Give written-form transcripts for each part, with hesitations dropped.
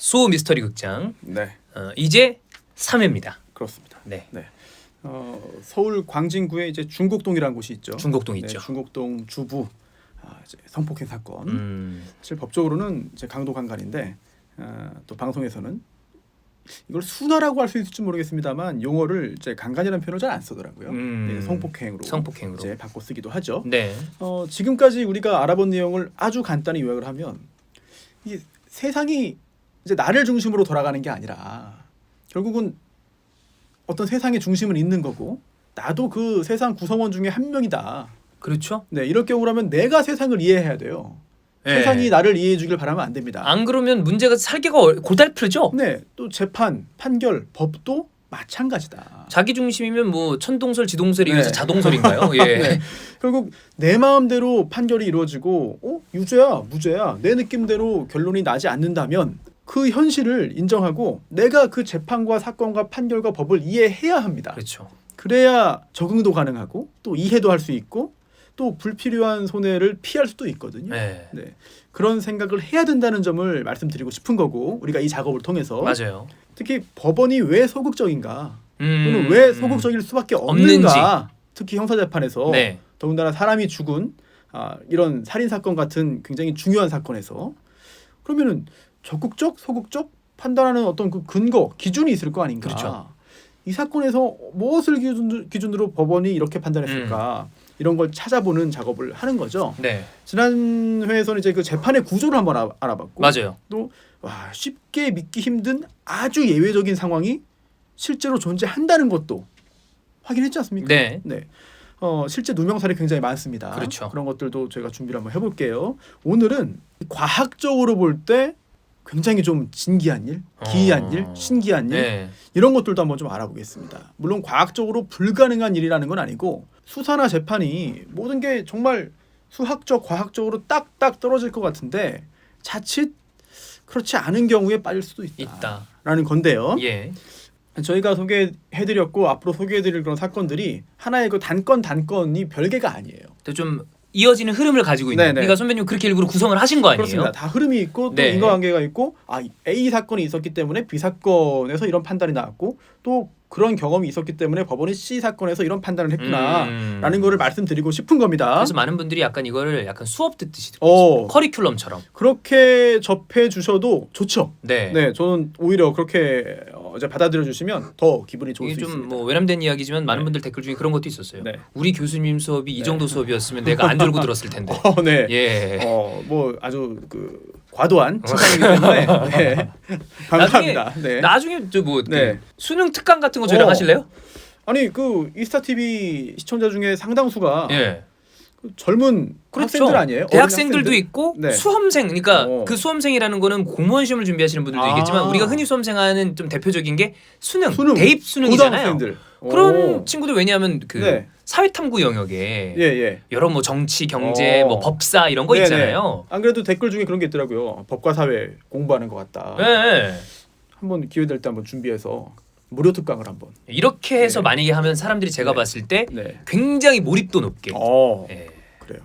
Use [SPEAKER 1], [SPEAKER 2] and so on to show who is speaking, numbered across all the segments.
[SPEAKER 1] 소 미스터리 극장
[SPEAKER 2] 네,
[SPEAKER 1] 이제 3회입니다.
[SPEAKER 2] 그렇습니다.
[SPEAKER 1] 네.
[SPEAKER 2] 네. 서울 광진구에 이제 중곡동이라는 곳이 있죠.
[SPEAKER 1] 중곡동
[SPEAKER 2] 네,
[SPEAKER 1] 있죠.
[SPEAKER 2] 중곡동 주부 이제 성폭행 사건. 사실 법적으로는 이제 강도 강간인데 또 방송에서는 이걸 순화라고 할 수 있을지 모르겠습니다만 용어를 이제 강간이라는 표현을 잘 안 쓰더라고요. 네, 성폭행으로 이제 바꿔 쓰기도 하죠.
[SPEAKER 1] 네.
[SPEAKER 2] 지금까지 우리가 알아본 내용을 아주 간단히 요약을 하면 이게 세상이 이제 나를 중심으로 돌아가는 게 아니라 결국은 어떤 세상의 중심은 있는 거고 나도 그 세상 구성원 중에 한 명이다.
[SPEAKER 1] 그렇죠.
[SPEAKER 2] 네, 이럴 경우라면 내가 세상을 이해해야 돼요.
[SPEAKER 1] 네.
[SPEAKER 2] 세상이 나를 이해해 주길 바라면 안 됩니다.
[SPEAKER 1] 안 그러면 문제가 살기가 고달프죠.
[SPEAKER 2] 네, 또 재판, 판결, 법도 마찬가지다.
[SPEAKER 1] 자기 중심이면 뭐 천동설, 지동설이 이어서
[SPEAKER 2] 네.
[SPEAKER 1] 자동설인가요? 예.
[SPEAKER 2] 네. 결국 내 마음대로 판결이 이루어지고 유죄야, 무죄야 내 느낌대로 결론이 나지 않는다면 그 현실을 인정하고 내가 그 재판과 사건과 판결과 법을 이해해야 합니다.
[SPEAKER 1] 그렇죠.
[SPEAKER 2] 그래야 적응도 가능하고 또 이해도 할 수 있고 또 불필요한 손해를 피할 수도 있거든요.
[SPEAKER 1] 네.
[SPEAKER 2] 네. 그런 생각을 해야 된다는 점을 말씀드리고 싶은 거고 우리가 이 작업을 통해서
[SPEAKER 1] 맞아요.
[SPEAKER 2] 특히 법원이 왜 소극적인가 또는 왜 소극적일 수밖에 없는가 특히 형사재판에서
[SPEAKER 1] 네.
[SPEAKER 2] 더군다나 사람이 죽은 이런 살인사건 같은 굉장히 중요한 사건에서 그러면은 적극적, 소극적 판단하는 어떤 그 근거, 기준이 있을 거 아닌가.
[SPEAKER 1] 그렇죠.
[SPEAKER 2] 이 사건에서 무엇을 기준으로 법원이 이렇게 판단했을까. 이런 걸 찾아보는 작업을 하는 거죠.
[SPEAKER 1] 네.
[SPEAKER 2] 지난 회에서는 이제 그 재판의 구조를 한번 알아봤고
[SPEAKER 1] 맞아요.
[SPEAKER 2] 또 쉽게 믿기 힘든 아주 예외적인 상황이 실제로 존재한다는 것도 확인했지 않습니까?
[SPEAKER 1] 네.
[SPEAKER 2] 네. 실제 누명 사례 굉장히 많습니다.
[SPEAKER 1] 그렇죠.
[SPEAKER 2] 그런 것들도 저희가 준비를 한번 해볼게요. 오늘은 과학적으로 볼 때 굉장히 좀 진기한 일, 기이한 일, 신기한 일
[SPEAKER 1] 네.
[SPEAKER 2] 이런 것들도 한번 좀 알아보겠습니다. 물론 과학적으로 불가능한 일이라는 건 아니고 수사나 재판이 모든 게 정말 수학적, 과학적으로 딱딱 떨어질 것 같은데 자칫 그렇지 않은 경우에 빠질 수도 있다라는 건데요.
[SPEAKER 1] 예.
[SPEAKER 2] 저희가 소개해드렸고 앞으로 소개해드릴 그런 사건들이 하나의 그 단건이 별개가 아니에요.
[SPEAKER 1] 또 좀 이어지는 흐름을 가지고 있는.
[SPEAKER 2] 네네.
[SPEAKER 1] 그러니까 선배님 그렇게 일부러 구성을 하신 거 아니에요?
[SPEAKER 2] 그렇습니다. 다 흐름이 있고 또
[SPEAKER 1] 네.
[SPEAKER 2] 인과관계가 있고 A 사건이 있었기 때문에 B 사건에서 이런 판단이 나왔고 또 그런 경험이 있었기 때문에 법원이 C 사건에서 이런 판단을 했구나라는 거를 말씀드리고 싶은 겁니다.
[SPEAKER 1] 그래서 많은 분들이 약간 이거를 약간 수업 듣듯이 듣고 커리큘럼처럼
[SPEAKER 2] 그렇게 접해 주셔도 좋죠.
[SPEAKER 1] 네.
[SPEAKER 2] 네, 저는 오히려 그렇게 이제 받아들여 주시면 더 기분이 좋을 수
[SPEAKER 1] 이게
[SPEAKER 2] 있습니다.
[SPEAKER 1] 좀 뭐 외람된 이야기지만 많은
[SPEAKER 2] 네.
[SPEAKER 1] 분들 댓글 중에 그런 것도 있었어요.
[SPEAKER 2] 네.
[SPEAKER 1] 우리 교수님 수업이 이
[SPEAKER 2] 네.
[SPEAKER 1] 정도 수업이었으면 내가 안 졸고 들었을 텐데.
[SPEAKER 2] 네.
[SPEAKER 1] 예.
[SPEAKER 2] 뭐 아주 그 과도한 칭찬이기 때문에 네. 감사합니다. 네.
[SPEAKER 1] 나중에 저뭐
[SPEAKER 2] 네.
[SPEAKER 1] 수능 특강 같은 거 저희랑 하실래요?
[SPEAKER 2] 아니 그 이스타 TV 시청자 중에 상당수가
[SPEAKER 1] 예.
[SPEAKER 2] 그 젊은
[SPEAKER 1] 그렇죠.
[SPEAKER 2] 학생들 아니에요?
[SPEAKER 1] 대학생들도
[SPEAKER 2] 어린 학생들?
[SPEAKER 1] 있고
[SPEAKER 2] 네.
[SPEAKER 1] 수험생. 그러니까 그 수험생이라는 거는 공무원 시험을 준비하시는 분들도 있겠지만 우리가 흔히 수험생하는 좀 대표적인 게 수능 대입 수능이잖아요.
[SPEAKER 2] 고등학생들.
[SPEAKER 1] 그런 친구들 왜냐하면 그
[SPEAKER 2] 네.
[SPEAKER 1] 사회탐구 영역에
[SPEAKER 2] 예.
[SPEAKER 1] 여러 뭐 정치, 경제, 뭐 법사 이런 거
[SPEAKER 2] 네네.
[SPEAKER 1] 있잖아요.
[SPEAKER 2] 안 그래도 댓글 중에 그런 게 있더라고요. 법과 사회 공부하는 것 같다.
[SPEAKER 1] 네.
[SPEAKER 2] 한번 기회 될 때 한번 준비해서 무료 특강을 한번.
[SPEAKER 1] 이렇게 해서
[SPEAKER 2] 네.
[SPEAKER 1] 만약에 하면 사람들이 제가
[SPEAKER 2] 네.
[SPEAKER 1] 봤을 때
[SPEAKER 2] 네.
[SPEAKER 1] 굉장히 몰입도 높게. 예.
[SPEAKER 2] 그래요.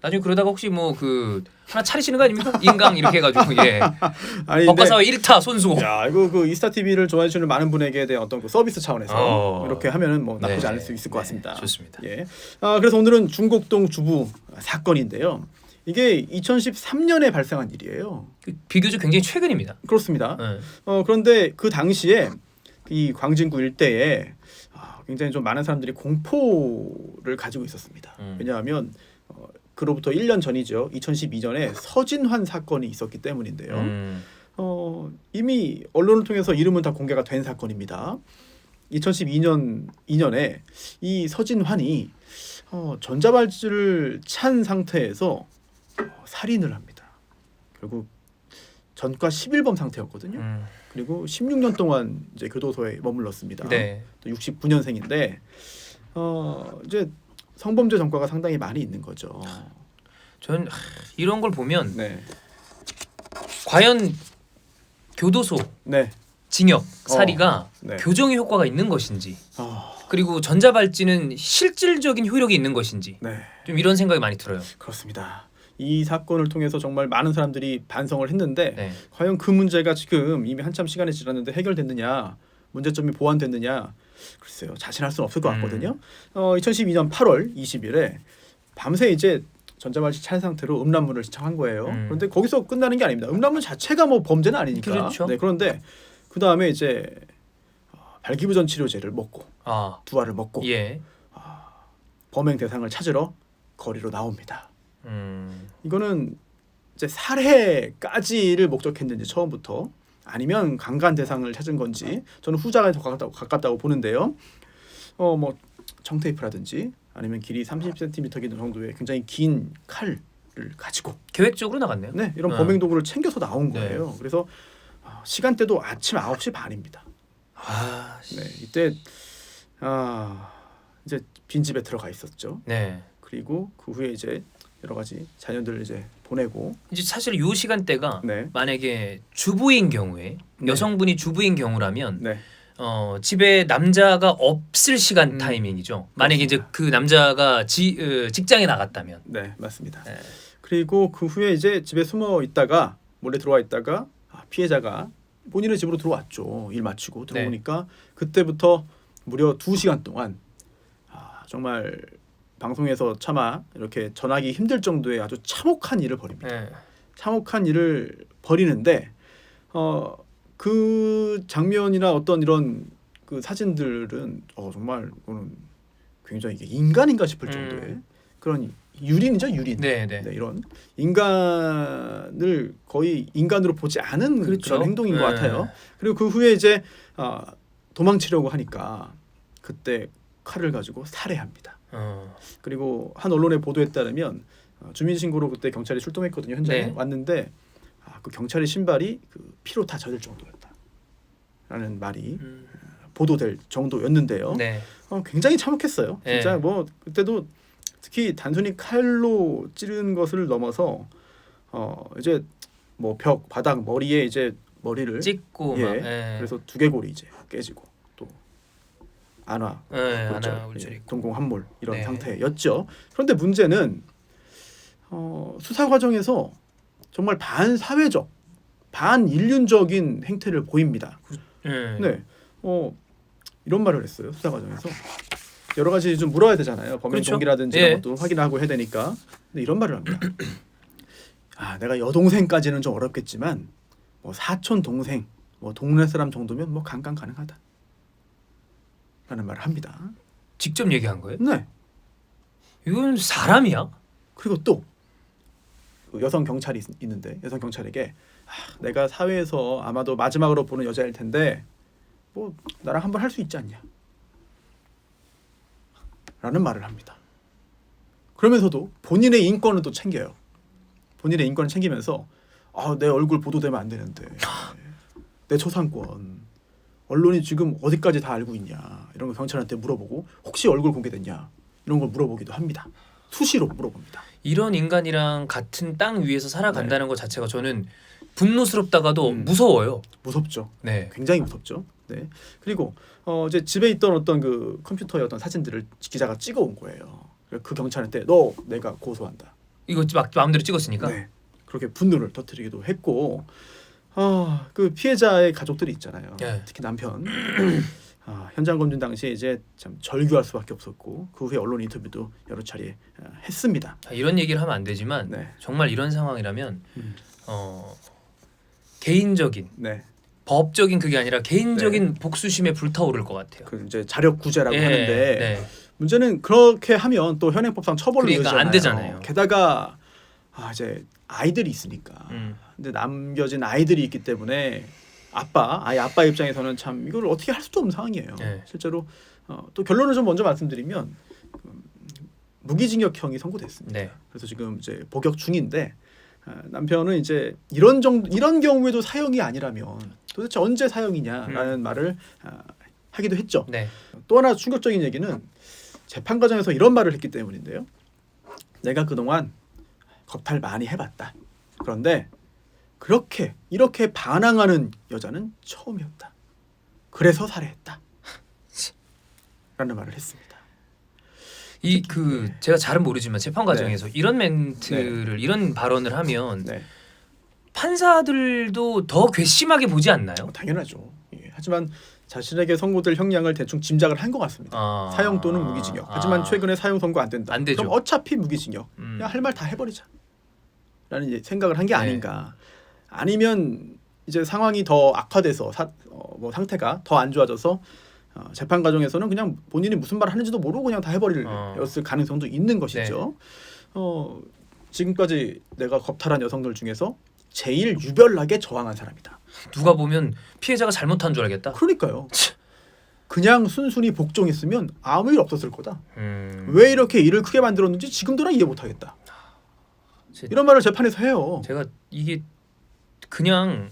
[SPEAKER 1] 나중에 그러다가 혹시 뭐 그 하나 차리시는 거 아닙니까? 인강 이렇게 해가지고 예.
[SPEAKER 2] 아니
[SPEAKER 1] 법과 사회 1타 손수.
[SPEAKER 2] 야 이거 그 이스타 TV를 좋아해 주시는 많은 분에게 대한 어떤 그 서비스 차원에서 이렇게 하면은 뭐 나쁘지
[SPEAKER 1] 네.
[SPEAKER 2] 않을 수 있을 것 같습니다.
[SPEAKER 1] 좋습니다.
[SPEAKER 2] 예. 그래서 오늘은 중곡동 주부 사건인데요. 이게 2013년에 발생한 일이에요.
[SPEAKER 1] 비교적 굉장히 최근입니다.
[SPEAKER 2] 그렇습니다.
[SPEAKER 1] 네.
[SPEAKER 2] 그런데 그 당시에 이 광진구 일대에 굉장히 좀 많은 사람들이 공포를 가지고 있었습니다. 왜냐하면 그로부터 1년 전이죠. 2012년에 서진환 사건이 있었기 때문인데요. 이미 언론을 통해서 이름은 다 공개가 된 사건입니다. 2012년에 이 서진환이 전자발찌를 찬 상태에서 살인을 합니다. 결국 전과 11범 상태였거든요. 그리고 16년 동안 이제 교도소에 머물렀습니다.
[SPEAKER 1] 네.
[SPEAKER 2] 또 69년생인데 이제 성범죄 전과가 상당히 많이 있는 거죠.
[SPEAKER 1] 전 이런 걸 보면
[SPEAKER 2] 네.
[SPEAKER 1] 과연 교도소,
[SPEAKER 2] 네.
[SPEAKER 1] 징역, 사리가
[SPEAKER 2] 네.
[SPEAKER 1] 교정의 효과가 있는 것인지
[SPEAKER 2] 아,
[SPEAKER 1] 그리고 전자발찌는 실질적인 효력이 있는 것인지
[SPEAKER 2] 네.
[SPEAKER 1] 좀 이런 생각이 많이 들어요.
[SPEAKER 2] 그렇습니다. 이 사건을 통해서 정말 많은 사람들이 반성을 했는데
[SPEAKER 1] 네.
[SPEAKER 2] 과연 그 문제가 지금 이미 한참 시간이 지났는데 해결됐느냐, 문제점이 보완됐느냐, 글쎄요, 자신할 수는 없을 것 같거든요. 2012년 8월 20일에 밤새 이제 전자발찌 찬 상태로 음란물을 시청한 거예요. 그런데 거기서 끝나는 게 아닙니다. 음란물 자체가 뭐 범죄는 아니니까.
[SPEAKER 1] 그렇죠.
[SPEAKER 2] 네, 그런데 그 다음에 이제 발기부전 치료제를 먹고 두 알을 먹고
[SPEAKER 1] 예.
[SPEAKER 2] 범행 대상을 찾으러 거리로 나옵니다. 이거는 이제 살해까지를 목적했는지 처음부터 아니면 강간 대상을 찾은 건지 저는 후자가 더 가깝다고 보는데요. 뭐 청테이프라든지 아니면 길이 30cm 정도의 굉장히 긴 칼을 가지고
[SPEAKER 1] 계획적으로 나갔네요.
[SPEAKER 2] 네, 이런 범행 도구를 챙겨서 나온 거예요. 그래서 시간대도 아침 9시 반입니다. 네, 이때 이제 빈집에 들어가 있었죠.
[SPEAKER 1] 네.
[SPEAKER 2] 그리고 그 후에 이제 여러 가지 자녀들을 이제 보내고
[SPEAKER 1] 이제 사실 요 시간대가
[SPEAKER 2] 네.
[SPEAKER 1] 만약에 주부인 경우에 여성분이 주부인 경우라면
[SPEAKER 2] 네.
[SPEAKER 1] 집에 남자가 없을 시간 타이밍이죠. 만약에 이제 그 남자가 직장에 나갔다면.
[SPEAKER 2] 네, 맞습니다.
[SPEAKER 1] 네.
[SPEAKER 2] 그리고 그 후에 이제 집에 숨어 있다가 몰래 들어와 있다가 피해자가 본인의 집으로 들어왔죠. 일 마치고 들어오니까 그때부터 무려 2시간 동안 정말 방송에서 차마 이렇게 전하기 힘들 정도의 아주 참혹한 일을 벌입니다.
[SPEAKER 1] 네.
[SPEAKER 2] 참혹한 일을 벌이는데 그 장면이나 어떤 이런 그 사진들은 정말 그거는 굉장히 이게 인간인가 싶을 정도의 그런 유린이죠, 유린.
[SPEAKER 1] 네,
[SPEAKER 2] 이런 인간을 거의 인간으로 보지 않은
[SPEAKER 1] 그렇죠.
[SPEAKER 2] 그런 행동인 것 같아요. 그리고 그 후에 이제 도망치려고 하니까 그때 칼을 가지고 살해합니다. 그리고 한 언론의 보도에 따르면 주민 신고로 그때 경찰이 출동했거든요. 현장에
[SPEAKER 1] 네.
[SPEAKER 2] 왔는데 그 경찰의 신발이 그 피로 다 젖을 정도였다라는 말이 보도될 정도였는데요.
[SPEAKER 1] 네.
[SPEAKER 2] 굉장히 참혹했어요. 진짜
[SPEAKER 1] 네.
[SPEAKER 2] 뭐 그때도 특히 단순히 칼로 찌르는 것을 넘어서 이제 뭐 벽, 바닥, 머리에 이제 머리를
[SPEAKER 1] 찍고
[SPEAKER 2] 그래서 두개골이 이제 깨지고 또 안화,
[SPEAKER 1] 울절,
[SPEAKER 2] 동공 함몰 이런
[SPEAKER 1] 네.
[SPEAKER 2] 상태였죠. 그런데 문제는 수사 과정에서 정말 반사회적, 반인륜적인 행태를 보입니다. 네, 이런 말을 했어요. 수사 과정에서 여러 가지 좀 물어야 되잖아요. 범행
[SPEAKER 1] 그렇죠?
[SPEAKER 2] 동기라든지
[SPEAKER 1] 예.
[SPEAKER 2] 이런 것도 확인하고 해야 되니까. 근데 이런 말을 합니다. 내가 여동생까지는 좀 어렵겠지만 뭐 사촌 동생, 뭐 동네 사람 정도면 뭐 강간 가능하다. 라는 말을 합니다.
[SPEAKER 1] 직접 얘기한 거예요?
[SPEAKER 2] 네.
[SPEAKER 1] 이건 사람이야?
[SPEAKER 2] 그리고 또 여성 경찰이 있는데 여성 경찰에게 내가 사회에서 아마도 마지막으로 보는 여자일 텐데 뭐 나랑 한번 할 수 있지 않냐? 라는 말을 합니다. 그러면서도 본인의 인권을 또 챙겨요. 본인의 인권을 챙기면서 내 얼굴 보도되면 안 되는데 내 초상권 언론이 지금 어디까지 다 알고 있냐 이런 거 경찰한테 물어보고 혹시 얼굴 공개됐냐 이런 걸 물어보기도 합니다. 수시로 물어봅니다.
[SPEAKER 1] 이런 인간이랑 같은 땅 위에서 살아간다는 것 자체가 저는 분노스럽다가도 무서워요.
[SPEAKER 2] 무섭죠.
[SPEAKER 1] 네.
[SPEAKER 2] 굉장히 무섭죠. 네. 그리고 이제 집에 있던 어떤 그 컴퓨터의 어떤 사진들을 기자가 찍어온 거예요. 그 경찰한테 너 내가 고소한다.
[SPEAKER 1] 이거 막 마음대로 찍었으니까.
[SPEAKER 2] 네. 그렇게 분노를 터뜨리기도 했고 그 피해자의 가족들이 있잖아요.
[SPEAKER 1] 네.
[SPEAKER 2] 특히 남편. 현장 검진 당시에 이제 참 절규할 수밖에 없었고 그 후에 언론 인터뷰도 여러 차례 했습니다.
[SPEAKER 1] 이런 얘기를 하면 안 되지만
[SPEAKER 2] 네.
[SPEAKER 1] 정말 이런 상황이라면 개인적인
[SPEAKER 2] 네.
[SPEAKER 1] 법적인 그게 아니라 개인적인 복수심에 불타오를 것 같아요.
[SPEAKER 2] 그 이제 자력 구제라고
[SPEAKER 1] 예,
[SPEAKER 2] 하는데
[SPEAKER 1] 네.
[SPEAKER 2] 문제는 그렇게 하면 또 현행법상 처벌로
[SPEAKER 1] 그러니까
[SPEAKER 2] 이어지잖아요.
[SPEAKER 1] 안 되잖아요.
[SPEAKER 2] 게다가 이제 아이들이 있으니까. 근데 남겨진 아이들이 있기 때문에 아빠 입장에서는 참 이걸 어떻게 할 수도 없는 상황이에요.
[SPEAKER 1] 네.
[SPEAKER 2] 실제로 또 결론을 좀 먼저 말씀드리면 무기징역형이 선고됐습니다.
[SPEAKER 1] 네.
[SPEAKER 2] 그래서 지금 이제 복역 중인데 남편은 이제 이런 경우에도 사형이 아니라면 도대체 언제 사형이냐라는 말을 하기도 했죠.
[SPEAKER 1] 네.
[SPEAKER 2] 또 하나 충격적인 얘기는 재판 과정에서 이런 말을 했기 때문인데요. 내가 그동안 겁탈 많이 해봤다. 그런데 이렇게 반항하는 여자는 처음이었다. 그래서 살해했다. 라는 말을 했습니다.
[SPEAKER 1] 제가 잘은 모르지만 재판 과정에서 이런 멘트를 이런 발언을 하면 판사들도 더 괘씸하게 보지 않나요?
[SPEAKER 2] 당연하죠. 예. 하지만 자신에게 선고될 형량을 대충 짐작을 한 것 같습니다. 사형 또는 무기징역. 하지만 최근에 사형 선고 안 된다.
[SPEAKER 1] 안 되죠.
[SPEAKER 2] 그럼 어차피 무기징역. 그냥 할 말 다 해버리자. 라는 생각을 한 게 아닌가. 아니면 이제 상황이 더 악화돼서 상태가 더 안 좋아져서 재판 과정에서는 그냥 본인이 무슨 말을 하는지도 모르고 그냥 다 해버렸을 가능성도 있는 것이죠. 지금까지 내가 겁탈한 여성들 중에서 제일 유별나게 저항한 사람이다.
[SPEAKER 1] 누가 보면 피해자가 잘못한 줄 알겠다.
[SPEAKER 2] 그러니까요. 그냥 순순히 복종했으면 아무 일 없었을 거다. 왜 이렇게 일을 크게 만들었는지 지금도 난 이해 못하겠다. 이런 말을 재판에서 해요.
[SPEAKER 1] 제가 이게 그냥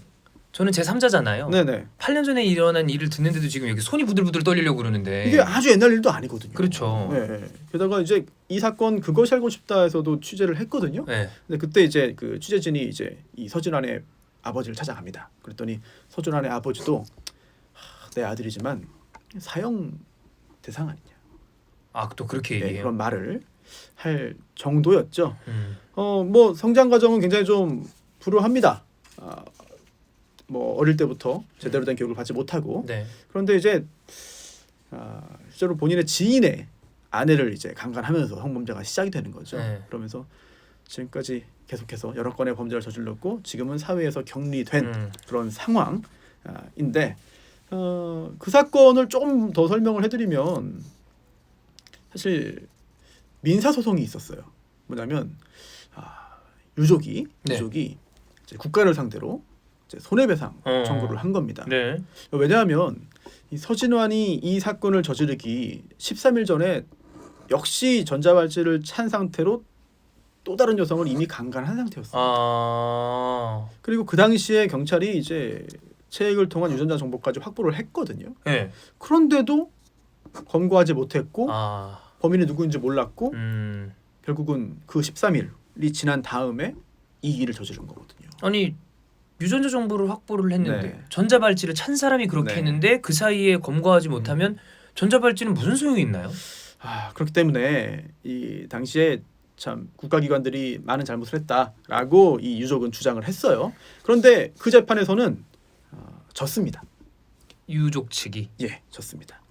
[SPEAKER 1] 저는 제3자잖아요.
[SPEAKER 2] 네네.
[SPEAKER 1] 8년 전에 일어난 일을 듣는데도 지금 여기 손이 부들부들 떨리려고 그러는데
[SPEAKER 2] 이게 아주 옛날 일도 아니거든요.
[SPEAKER 1] 그렇죠.
[SPEAKER 2] 네. 게다가 이제 이 사건 그것이 알고 싶다에서도 취재를 했거든요.
[SPEAKER 1] 네.
[SPEAKER 2] 근데 그때 이제 그 취재진이 이제 이 서준환의 아버지를 찾아갑니다. 그랬더니 서준환의 아버지도 내 아들이지만 사형 대상 아니냐.
[SPEAKER 1] 또 그렇게 얘기해요.
[SPEAKER 2] 그런 말을 할 정도였죠. 뭐 성장 과정은 굉장히 좀 불우합니다. 뭐 어릴 때부터 제대로 된 교육을 받지 못하고 그런데 이제 실제로 본인의 지인의 아내를 이제 강간하면서 성범죄가 시작이 되는 거죠. 그러면서 지금까지 계속해서 여러 건의 범죄를 저질렀고 지금은 사회에서 격리된 그런 상황인데 그 사건을 조금 더 설명을 해드리면 사실 민사 소송이 있었어요. 뭐냐면 유족이 이제 국가를 상대로 이제 손해배상 청구를 한 겁니다. 왜냐하면 이 서진환이 이 사건을 저지르기 13일 전에 역시 전자발찌를 찬 상태로 또 다른 여성을 이미 강간한 상태였어요. 그리고 그 당시에 경찰이 이제 체액을 통한 유전자 정보까지 확보를 했거든요. 그런데도 검거하지 못했고 범인이 누구인지 몰랐고 결국은 그 13일이 지난 다음에 이 일을 저지른 거거든요.
[SPEAKER 1] 아니 유전자 정보를 확보를 했는데 전자발찌를 찬 사람이 그렇게 했는데 그 사이에 검거하지 못하면 전자발찌는 무슨 소용이 있나요?
[SPEAKER 2] 그렇기 때문에 이 당시에 참 국가기관들이 많은 잘못을 했다라고 이 유족은 주장을 했어요. 그런데 그 재판에서는 졌습니다.
[SPEAKER 1] 유족 측이
[SPEAKER 2] 졌습니다.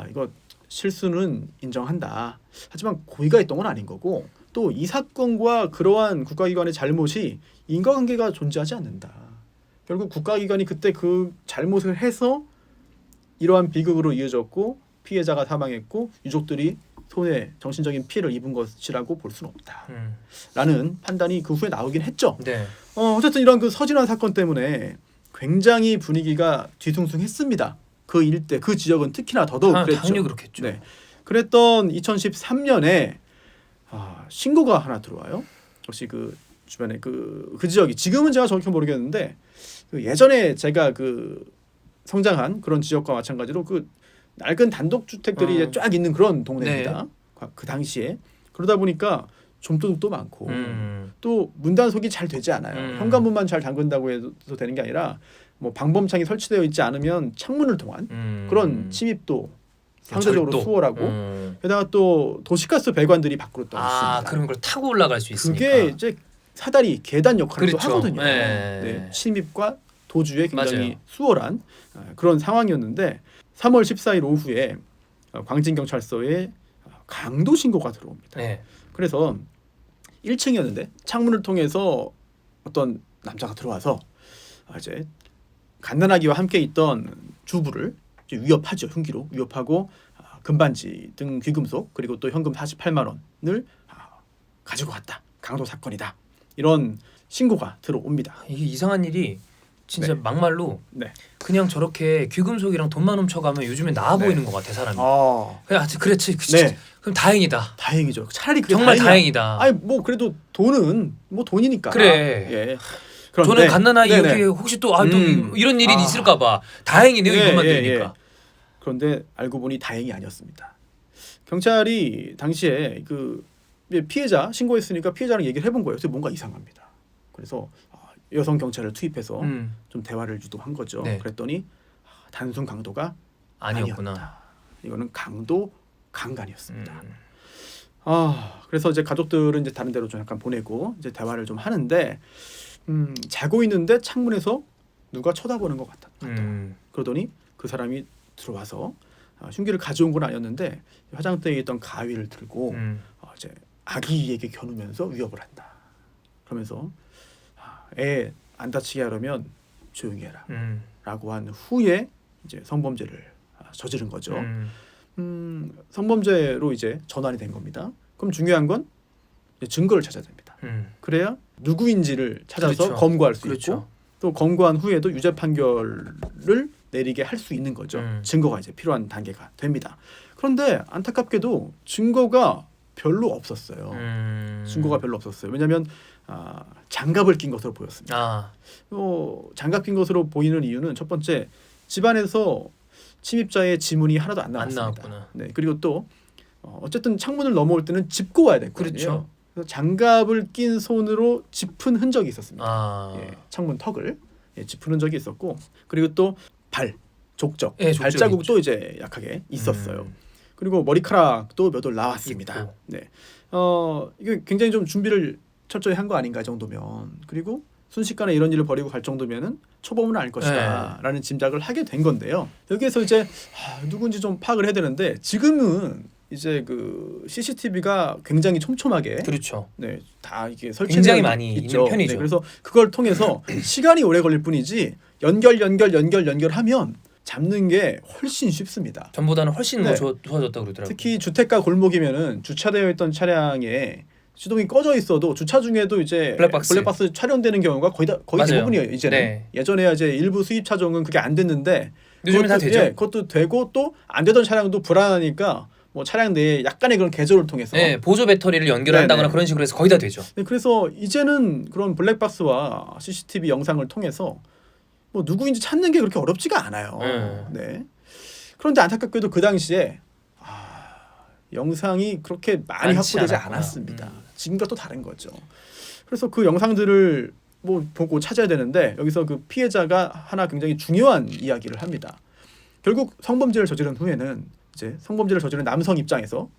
[SPEAKER 2] 이거 실수는 인정한다. 하지만 고의가 있던 건 아닌 거고 또 이 사건과 그러한 국가기관의 잘못이 인과관계가 존재하지 않는다. 결국 국가기관이 그때 그 잘못을 해서 이러한 비극으로 이어졌고 피해자가 사망했고 유족들이 손해, 정신적인 피해를 입은 것이라고 볼 수는 없다. 라는 판단이 그 후에 나오긴 했죠. 어쨌든 이런 그 서진환 사건 때문에 굉장히 분위기가 뒤숭숭했습니다. 그 일대, 그 지역은 특히나 더더욱 그랬죠.
[SPEAKER 1] 당연히 그렇겠죠.
[SPEAKER 2] 그랬던 2013년에 신고가 하나 들어와요. 혹시 그 주변에 그 지역이 지금은 제가 정확히 모르겠는데 그 예전에 제가 그 성장한 그런 지역과 마찬가지로 그 낡은 단독주택들이 이제 쫙 있는 그런 동네입니다. 그 당시에 그러다 보니까 좀도둑도 많고 또 문단속이 잘 되지 않아요. 현관문만 잘 잠근다고 해도 되는 게 아니라 뭐 방범창이 설치되어 있지 않으면 창문을 통한 그런 침입도 상대적으로 수월하고 게다가 또 도시가스 배관들이 밖으로 또 있습니다.
[SPEAKER 1] 그런 걸 타고 올라갈 수 있으니까.
[SPEAKER 2] 그게 이제 사다리 계단 역할을 또 하거든요. 침입과 도주에 굉장히 수월한 그런 상황이었는데 3월 14일 오후에 광진경찰서에 강도 신고가 들어옵니다. 그래서 1층이었는데 창문을 통해서 어떤 남자가 들어와서 이제 갓난아기와 함께 있던 주부를 위협하죠. 흉기로 위협하고 금반지 등 귀금속 그리고 또 현금 48만 원을 가지고 갔다. 강도 사건이다. 이런 신고가 들어옵니다.
[SPEAKER 1] 이게 이상한 일이 진짜 막말로 그냥 저렇게 귀금속이랑 돈만 훔쳐가면 요즘에 나아 보이는 것 같아 사람이. 그렇지. 그럼 다행이다.
[SPEAKER 2] 다행이죠. 차라리 그게
[SPEAKER 1] 정말 다행이다.
[SPEAKER 2] 아니 뭐 그래도 돈은 뭐 돈이니까.
[SPEAKER 1] 그래. 저는 갓난아기 여기 혹시 또 이런 일이 있을까봐 다행이네요. 이것만 들으니까.
[SPEAKER 2] 그런데 알고 보니 다행이 아니었습니다. 경찰이 당시에 그 피해자 신고했으니까 피해자랑 얘기를 해본 거예요. 그래서 뭔가 이상합니다. 그래서 여성 경찰을 투입해서 좀 대화를 유도한 거죠. 그랬더니 단순 강도가 아니었구나. 이거는 강도 강간이었습니다. 그래서 이제 가족들은 이제 다른 데로 좀 약간 보내고 이제 대화를 좀 하는데 자고 있는데 창문에서 누가 쳐다보는 것 같다. 그러더니 그 사람이 들어와서 흉기를 가져온 건 아니었는데 화장대에 있던 가위를 들고 이제 아기에게 겨누면서 위협을 한다. 그러면서 애 안 다치게 하려면 조용히 해라. 라고 한 후에 이제 성범죄를 저지른 거죠. 성범죄로 이제 전환이 된 겁니다. 그럼 중요한 건 증거를 찾아야 됩니다. 그래야 누구인지를 찾아서
[SPEAKER 1] 그렇죠.
[SPEAKER 2] 검거할 수
[SPEAKER 1] 그렇죠.
[SPEAKER 2] 있고 또 검거한 후에도 유죄 판결을 내리게 할 수 있는 거죠. 증거가 이제 필요한 단계가 됩니다. 그런데 안타깝게도 증거가 별로 없었어요. 증거가 별로 없었어요. 왜냐하면 장갑을 낀 것으로 보였습니다. 장갑 낀 것으로 보이는 이유는 첫 번째 집안에서 침입자의 지문이 하나도 안 나왔습니다. 네, 그리고 또 어쨌든 창문을 넘어올 때는 짚고 와야 됐거든요.
[SPEAKER 1] 그렇죠.
[SPEAKER 2] 그래서 장갑을 낀 손으로 짚은 흔적이 있었습니다. 창문 턱을 짚은 흔적이 있었고 그리고 또 족적, 발자국도 이제 약하게 있었어요. 그리고 머리카락도 몇 올 나왔습니다.
[SPEAKER 1] 있고.
[SPEAKER 2] 네, 이게 굉장히 좀 준비를 철저히 한 거 아닌가 정도면 그리고 순식간에 이런 일을 벌이고 갈 정도면은 초범은 아닐 것이다라는 짐작을 하게 된 건데요. 여기에서 이제 누군지 좀 파악을 해야 되는데 지금은 이제 그 CCTV가 굉장히 촘촘하게
[SPEAKER 1] 그렇죠.
[SPEAKER 2] 네, 다 이게 설치
[SPEAKER 1] 굉장히 많이
[SPEAKER 2] 있죠.
[SPEAKER 1] 있는 편이죠.
[SPEAKER 2] 네, 그래서 그걸 통해서 시간이 오래 걸릴 뿐이지 연결하면 잡는 게 훨씬 쉽습니다.
[SPEAKER 1] 전보다는 훨씬 좋아졌다고 그러더라고요.
[SPEAKER 2] 특히 주택가 골목이면은 주차되어 있던 차량에 시동이 꺼져 있어도 주차 중에도 이제 블랙박스 촬영되는 경우가 거의 대부분이에요. 이제는 예전에 이제 일부 수입 차종은 그게 안 됐는데
[SPEAKER 1] 요즘은 다 되죠.
[SPEAKER 2] 그것도 되고 또 안 되던 차량도 불안하니까 뭐 차량 내에 약간의 그런 개조를 통해서
[SPEAKER 1] 보조 배터리를 연결한다거나 그런 식으로 해서 거의 다 되죠.
[SPEAKER 2] 네, 그래서 이제는 그런 블랙박스와 CCTV 영상을 통해서 뭐 누구인지 찾는 게 그렇게 어렵지가 않아요. 네. 그런데 안타깝게도 그 당시에 영상이 그렇게 많이 확보되지 않았습니다. 지금과 또 다른 거죠. 그래서 그 영상들을 뭐 보고 찾아야 되는데 여기서 그 피해자가 하나 굉장히 중요한 이야기를 합니다. 결국 성범죄를 저지른 후에는 이제 성범죄를 저지른 남성 입장에서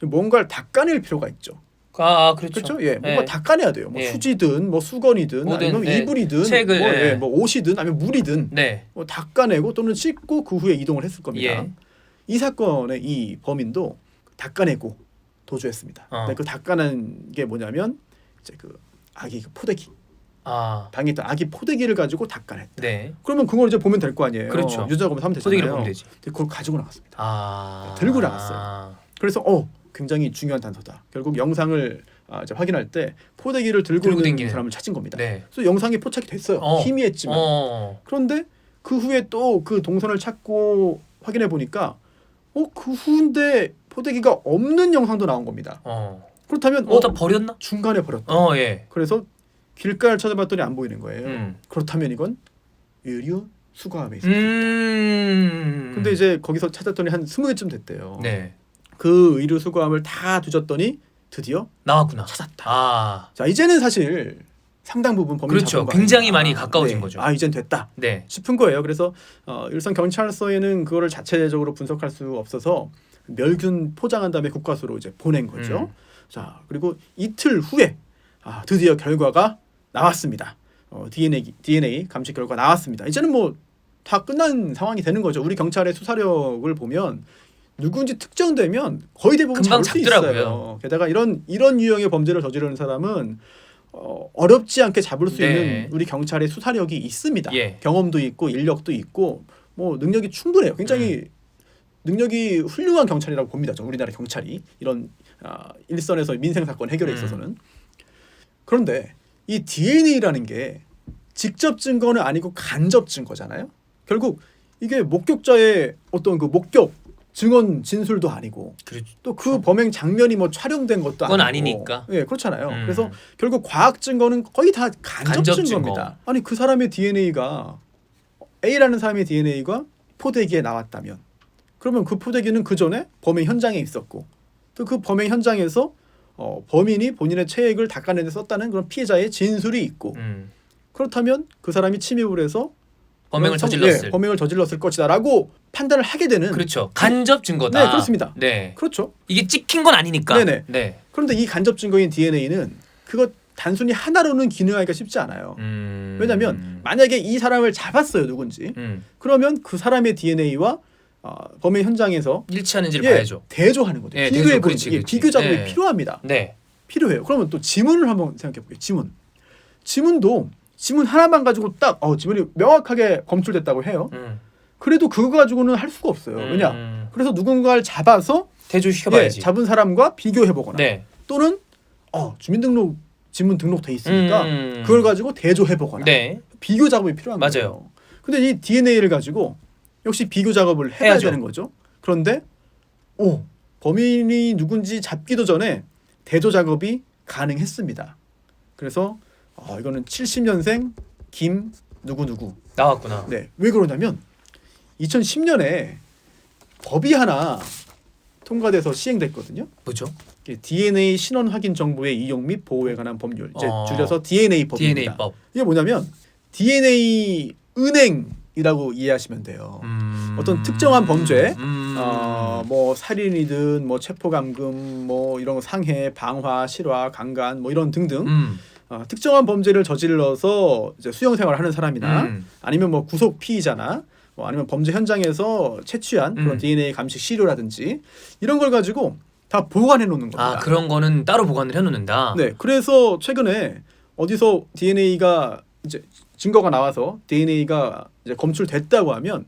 [SPEAKER 2] 뭔가를 닦아낼 필요가 있죠.
[SPEAKER 1] 그렇죠.
[SPEAKER 2] 뭔가 닦아내야 돼요. 뭐 휴지든 뭐 수건이든 뭐든, 아니면 이불이든 책을, 뭐 옷이든 아니면 물이든 뭐 닦아내고 또는 씻고 그 후에 이동을 했을 겁니다. 이 사건의 이 범인도 닦아내고 도주했습니다. 근데 그 닦아낸 게 뭐냐면 이제 그 아기 포대기. 방에 있던 아기 포대기를 가지고 닦아냈다. 그러면 그걸 이제 보면 될 거 아니에요.
[SPEAKER 1] 그렇죠.
[SPEAKER 2] 유죄검사 하면 되잖아요.
[SPEAKER 1] 포대기를 보면 되지.
[SPEAKER 2] 그걸 가지고 나갔습니다. 들고 나갔어요. 그래서 굉장히 중요한 단서다. 결국 영상을 이제 확인할 때 포대기를 들고 있는 사람을 찾은 겁니다. 그래서 영상이 포착이 됐어요. 희미했지만. 그런데 그 후에 또 그 동선을 찾고 확인해 보니까 그 후인데 포대기가 없는 영상도 나온 겁니다. 그렇다면
[SPEAKER 1] 다 버렸나?
[SPEAKER 2] 중간에 버렸다. 그래서 길가를 찾아봤더니 안 보이는 거예요. 그렇다면 이건 의류 수거함에 있었습니다. 근데 이제 거기서 찾았더니 한 20개쯤 됐대요. 그 의류 수거함을 다 뒤졌더니 드디어
[SPEAKER 1] 나왔구나.
[SPEAKER 2] 찾았다. 자, 이제는 사실 상당 부분 범인
[SPEAKER 1] 그렇죠. 굉장히 많이 가까워진 거죠.
[SPEAKER 2] 이젠 됐다 싶은 거예요. 그래서 일선 경찰서에는 그거를 자체적으로 분석할 수 없어서 멸균 포장한 다음에 국과수로 이제 보낸 거죠. 자, 그리고 이틀 후에 드디어 결과가 나왔습니다. DNA 감식 결과 나왔습니다. 이제는 뭐 다 끝난 상황이 되는 거죠. 우리 경찰의 수사력을 보면 누군지 특정되면 거의 대부분 잡을 수 있어요. 게다가 이런 유형의 범죄를 저지르는 사람은 어렵지 않게 잡을 수 있는 우리 경찰의 수사력이 있습니다. 경험도 있고 인력도 있고 뭐 능력이 충분해요. 굉장히 능력이 훌륭한 경찰이라고 봅니다. 우리나라 경찰이 이런 일선에서 민생 사건 해결에 있어서는. 그런데 이 DNA라는 게 직접 증거는 아니고 간접 증거잖아요. 결국 이게 목격자의 어떤 그 목격 증언 진술도 아니고 또 그 범행 장면이 뭐 촬영된 것도
[SPEAKER 1] 그건 아니니까.
[SPEAKER 2] 그렇잖아요. 그래서 결국 과학 증거는 거의 다 간접 증거입니다. 아니 그 사람의 DNA가 A라는 사람의 DNA가 포대기에 나왔다면 그러면 그 포대기는 그 전에 범행 현장에 있었고 또 그 범행 현장에서 범인이 본인의 체액을 닦아내는 데 썼다는 그런 피해자의 진술이 있고 그렇다면 그 사람이 침입을 해서
[SPEAKER 1] 범행을 저질렀을.
[SPEAKER 2] 네, 범행을 저질렀을 것이다라고 판단을 하게 되는.
[SPEAKER 1] 그렇죠. 간접 증거다.
[SPEAKER 2] 네, 그렇습니다.
[SPEAKER 1] 네,
[SPEAKER 2] 그렇죠.
[SPEAKER 1] 이게 찍힌 건 아니니까.
[SPEAKER 2] 네네.
[SPEAKER 1] 네.
[SPEAKER 2] 그런데 이 간접 증거인 DNA는 그거 단순히 하나로는 기능하기가 쉽지 않아요. 왜냐하면 만약에 이 사람을 잡았어요, 누군지. 그러면 그 사람의 DNA와 범행 현장에서
[SPEAKER 1] 일치하는지를 봐야죠.
[SPEAKER 2] 대조하는 거죠.
[SPEAKER 1] 예,
[SPEAKER 2] 비교해 보는
[SPEAKER 1] 그렇지.
[SPEAKER 2] 비교 작업이 필요합니다.
[SPEAKER 1] 네.
[SPEAKER 2] 필요해요. 그러면 또 지문을 한번 생각해 볼게요. 지문도 지문 하나만 가지고 딱 지문이 명확하게 검출됐다고 해요. 그래도 그거 가지고는 할 수가 없어요. 왜냐? 그래서 누군가를 잡아서
[SPEAKER 1] 대조시켜봐야지.
[SPEAKER 2] 잡은 사람과 비교해 보거나
[SPEAKER 1] 네.
[SPEAKER 2] 또는 주민등록 지문 등록돼 있으니까 그걸 가지고 대조해 보거나
[SPEAKER 1] 네.
[SPEAKER 2] 비교 작업이 필요한
[SPEAKER 1] 맞아요.
[SPEAKER 2] 거예요. 근데 이 DNA를 가지고 역시 비교 작업을 해야 되는 거죠. 그런데 범인이 누군지 잡기도 전에 대조 작업이 가능했습니다. 그래서 이거는 70년생 김 누구누구
[SPEAKER 1] 나왔구나.
[SPEAKER 2] 네, 왜 그러냐면 2010년에 법이 하나 통과돼서 시행됐거든요.
[SPEAKER 1] 뭐죠?
[SPEAKER 2] DNA 신원 확인 정보의 이용 및 보호에 관한 법률, 이제 줄여서 DNA 법입니다.
[SPEAKER 1] DNA 법.
[SPEAKER 2] 이게 뭐냐면 DNA 은행이라고 이해하시면 돼요. 어떤 특정한 범죄, 뭐 살인이든 뭐 체포감금, 뭐 이런 거 상해, 방화, 실화, 강간, 뭐 이런 등등. 특정한 범죄를 저질러서 이제 수용 생활을 하는 사람이나 아니면 뭐 구속 피의자나 뭐 아니면 범죄 현장에서 채취한 그런 DNA 감식 시료라든지 이런 걸 가지고 다 보관해 놓는 겁니다.
[SPEAKER 1] 그런 거는 따로 보관을 해 놓는다.
[SPEAKER 2] 네, 그래서 최근에 어디서 DNA가 이제 증거가 나와서 DNA가 이제 검출됐다고 하면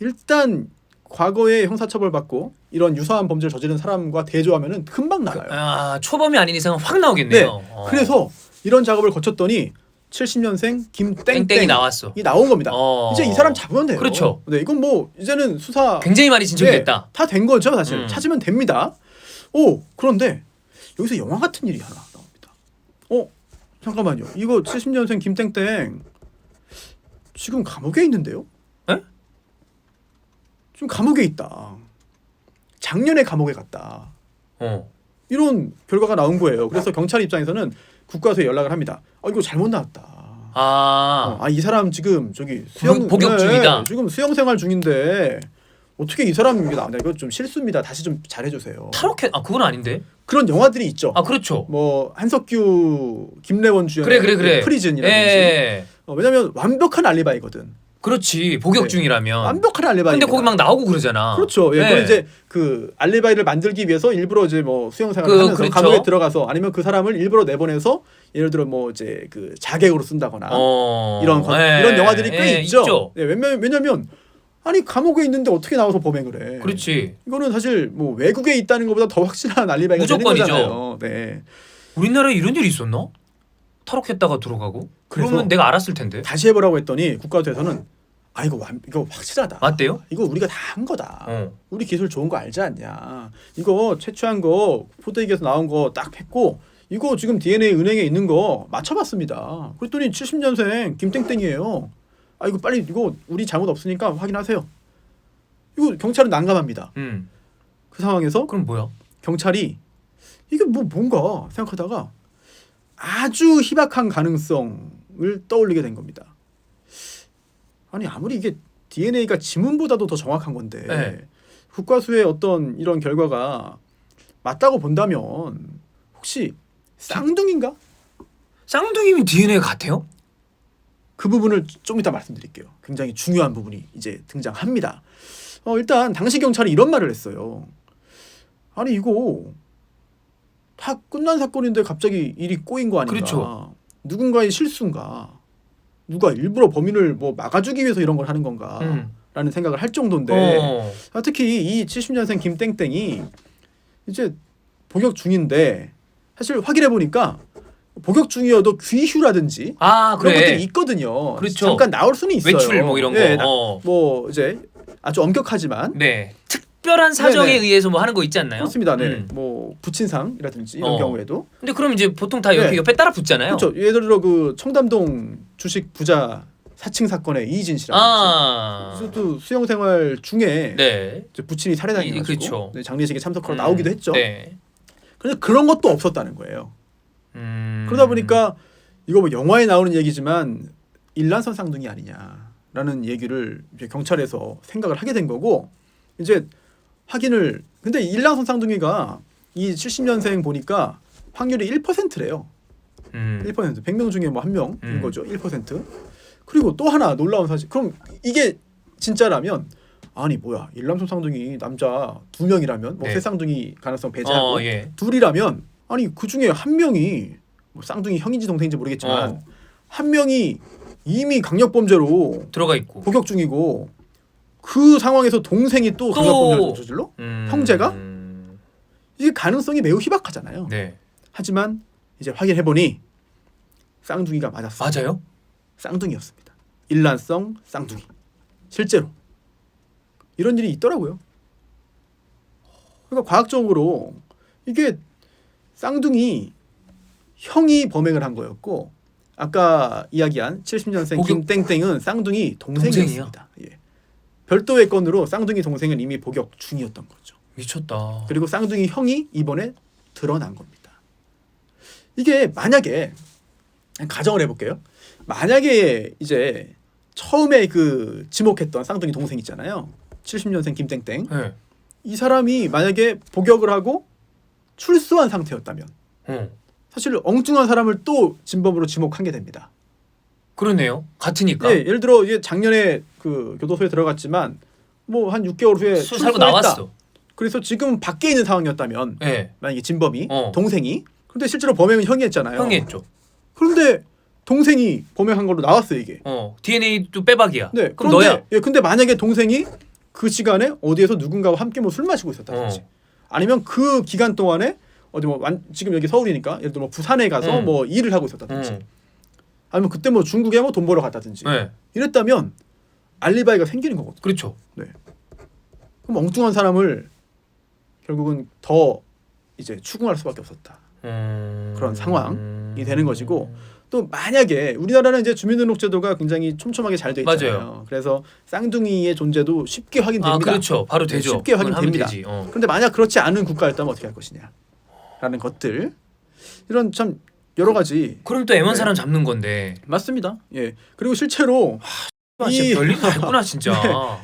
[SPEAKER 2] 일단 과거에 형사처벌받고 이런 유사한 범죄를 저지른 사람과 대조하면은 금방 나가요.
[SPEAKER 1] 초범이 아닌 이상은 확 나오겠네요.
[SPEAKER 2] 네, 그래서 이런 작업을 거쳤더니 70년생 김땡땡이
[SPEAKER 1] 나왔어.
[SPEAKER 2] 나온 겁니다. 이제 이 사람 잡으면 돼요.
[SPEAKER 1] 그렇죠.
[SPEAKER 2] 네, 이건 뭐 이제는 수사
[SPEAKER 1] 굉장히 많이 진척됐다.
[SPEAKER 2] 다 된 거죠, 사실. 찾으면 됩니다. 그런데 여기서 영화 같은 일이 하나 나옵니다. 잠깐만요. 이거 70년생 김땡땡 지금 감옥에 있는데요?
[SPEAKER 1] 에?
[SPEAKER 2] 지금 감옥에 있다. 작년에 감옥에 갔다. 이런 결과가 나온 거예요. 그래서 경찰 입장에서는 국가서에 연락을 합니다. 이거 잘못 나왔다. 이 사람 지금 저기
[SPEAKER 1] 복역 중이다.
[SPEAKER 2] 지금 수영 생활 중인데 어떻게 이 사람 이게 나왔냐? 이거 좀 실수입니다. 다시 좀 잘해주세요.
[SPEAKER 1] 탈옥해? 그건 아닌데.
[SPEAKER 2] 그런 영화들이 있죠.
[SPEAKER 1] 그렇죠.
[SPEAKER 2] 뭐 한석규, 김래원 주연의
[SPEAKER 1] 그래.
[SPEAKER 2] 프리즌이라든지. 왜냐면 완벽한 알리바이거든.
[SPEAKER 1] 그렇지. 복역 중이라면.
[SPEAKER 2] 완벽한 알리바이.
[SPEAKER 1] 근데 거기 막 나오고 그러잖아.
[SPEAKER 2] 그렇죠. 그건 이제 그 알리바이를 만들기 위해서 일부러 이제 뭐 수영 생활을 하면서
[SPEAKER 1] 그렇죠.
[SPEAKER 2] 감옥에 들어가서 아니면 그 사람을 일부러 내보내서 예를 들어 뭐 이제 그 자객으로 쓴다거나 이런 영화들이 꽤 있죠. 왜냐면 아니 감옥에 있는데 어떻게 나와서 범행을 해?
[SPEAKER 1] 그렇지. 이거는
[SPEAKER 2] 사실 뭐 외국에 있다는 것보다 더 확실한 알리바이가
[SPEAKER 1] 무조건이죠.
[SPEAKER 2] 되는 거잖아요. 네.
[SPEAKER 1] 우리나라에 이런 일이 있었나? 탈옥했다가 들어가고? 그러면 내가 알았을 텐데.
[SPEAKER 2] 다시 해보라고 했더니 국가도에서는 이거 확실하다.
[SPEAKER 1] 맞대요?
[SPEAKER 2] 이거 우리가 다 한 거다. 우리 기술 좋은 거 알지 않냐? 이거 채취한 거 포대기에서 나온 거 딱 했고 이거 지금 DNA 은행에 있는 거 맞춰봤습니다. 그랬더니 70년생 김땡땡이에요. 이거 빨리 이거 우리 잘못 없으니까 확인하세요. 이거 경찰은 난감합니다. 그 상황에서
[SPEAKER 1] 그럼 뭐야?
[SPEAKER 2] 경찰이 이게 뭔가 생각하다가 아주 희박한 가능성을 떠올리게 된 겁니다. 아무리 이게 DNA가 지문보다도 더 정확한 건데 국과수의 어떤 이런 결과가 맞다고 본다면 혹시 쌍둥이인가?
[SPEAKER 1] 쌍둥이면 DNA가 같아요?
[SPEAKER 2] 그 부분을 좀 이따 말씀드릴게요. 굉장히 중요한 부분이 이제 등장합니다. 일단 당시 경찰이 이런 말을 했어요. 이거 다 끝난 사건인데 갑자기 일이 꼬인 거 아닌가?
[SPEAKER 1] 그렇죠.
[SPEAKER 2] 누군가의 실수인가? 누가 일부러 범인을 뭐 막아주기 위해서 이런 걸 하는 건가? 라는 생각을 할 정도인데 특히 이 70년생 김땡땡이 이제 복역 중인데 사실 확인해 보니까 복역 중이어도 귀휴라든지 그런 것들이 있거든요.
[SPEAKER 1] 그렇죠.
[SPEAKER 2] 잠깐 나올 수는 있어요.
[SPEAKER 1] 외출 뭐 이런 거.
[SPEAKER 2] 뭐 이제 아주 엄격하지만
[SPEAKER 1] 특별한 사정에 의해서 뭐 하는 거 있지 않나요?
[SPEAKER 2] 그렇습니다. 뭐 부친상이라든지 이런 경우에도.
[SPEAKER 1] 근데 그럼 이제 보통 다 옆에 따라 붙잖아요.
[SPEAKER 2] 그렇죠. 예를 들어 그 청담동 주식 부자 사칭 사건의 이진 씨라든지. 또 수영 생활 중에 부친이 살해당해가지고 장례식에 참석하러 나오기도 했죠. 그런데 그런 것도 없었다는 거예요. 그러다 보니까 이거 뭐 영화에 나오는 얘기지만 일란선 쌍둥이 아니냐. 라는 얘기를 이제 경찰에서 생각을 하게 된 거고 이제 확인을 근데 일란성 쌍둥이가 이 70년생 보니까 확률이 1%래요. 1% 100명 중에 뭐 한 명인 거죠. 1%. 그리고 또 하나 놀라운 사실. 그럼 이게 진짜라면 아니 뭐야 일남성 쌍둥이 남자 2명이라면 뭐
[SPEAKER 1] 네.
[SPEAKER 2] 세 쌍둥이 가능성 배제하고
[SPEAKER 1] 예.
[SPEAKER 2] 둘이라면 아니 그 중에 한 명이 뭐 쌍둥이 형인지 동생인지 모르겠지만 한 명이 이미 강력범죄로
[SPEAKER 1] 들어가 있고
[SPEAKER 2] 복역 중이고 그 상황에서 동생이 또 강력범죄를 저질러? 형제가? 이게 가능성이 매우 희박하잖아요.
[SPEAKER 1] 네.
[SPEAKER 2] 하지만 이제 확인해보니 쌍둥이가 맞았어요.
[SPEAKER 1] 맞아요?
[SPEAKER 2] 쌍둥이였습니다. 일란성 쌍둥이. 실제로 이런 일이 있더라고요. 그러니까 과학적으로 이게 쌍둥이 형이 범행을 한 거였고 아까 이야기한 70년생 김땡땡은 쌍둥이 동생이었습니다. 예. 별도의 건으로 쌍둥이 동생은 이미 복역 중이었던 거죠.
[SPEAKER 1] 미쳤다.
[SPEAKER 2] 그리고 쌍둥이 형이 이번에 드러난 겁니다. 이게 만약에 가정을 해볼게요. 만약에 이제 처음에 그 지목했던 쌍둥이 동생 있잖아요. 70년생 김땡땡.
[SPEAKER 1] 네.
[SPEAKER 2] 이 사람이 만약에 복역을 하고 출소한 상태였다면 사실 엉뚱한 사람을 또 진범으로 지목한 게 됩니다.
[SPEAKER 1] 그러네요. 같으니까.
[SPEAKER 2] 네, 예를 들어 이게 작년에 그 교도소에 들어갔지만 뭐 한 6개월 후에
[SPEAKER 1] 술 살고 나왔어.
[SPEAKER 2] 그래서 지금 밖에 있는 상황이었다면
[SPEAKER 1] 네.
[SPEAKER 2] 만약에 진범이 동생이 그런데 실제로 범행은 형이 했잖아요.
[SPEAKER 1] 형이 했죠.
[SPEAKER 2] 그런데 동생이 범행한 걸로 나왔어요 이게.
[SPEAKER 1] DNA도 빼박이야.
[SPEAKER 2] 네,
[SPEAKER 1] 그럼 너야.
[SPEAKER 2] 예, 근데 만약에 동생이 그 시간에 어디에서 누군가와 함께 뭐 술 마시고 있었다든지 아니면 그 기간 동안에 어디 뭐 지금 여기 서울이니까 예를 들어 뭐 부산에 가서 뭐 일을 하고 있었다든지 아니면 그때 뭐 중국에 뭐 돈 벌어 갔다든지 이랬다면 알리바이가 생기는 거거든요.
[SPEAKER 1] 그렇죠.
[SPEAKER 2] 네. 그럼 엉뚱한 사람을 결국은 더 이제 추궁할 수밖에 없었다. 그런 상황이 되는 것이고 또 만약에 우리나라는 이제 주민등록제도가 굉장히 촘촘하게 잘 돼 있잖아요.
[SPEAKER 1] 맞아요.
[SPEAKER 2] 그래서 쌍둥이의 존재도 쉽게 확인됩니다.
[SPEAKER 1] 그렇죠. 바로 되죠.
[SPEAKER 2] 쉽게 확인됩니다. 그런데 만약 그렇지 않은 국가였다면 어떻게 할 것이냐 라는 것들 이런 참 여러 가지.
[SPEAKER 1] 그럼 또 애먼 사람 잡는 건데.
[SPEAKER 2] 맞습니다. 예. 그리고 실제로
[SPEAKER 1] 진짜 별일 다 했구나 진짜.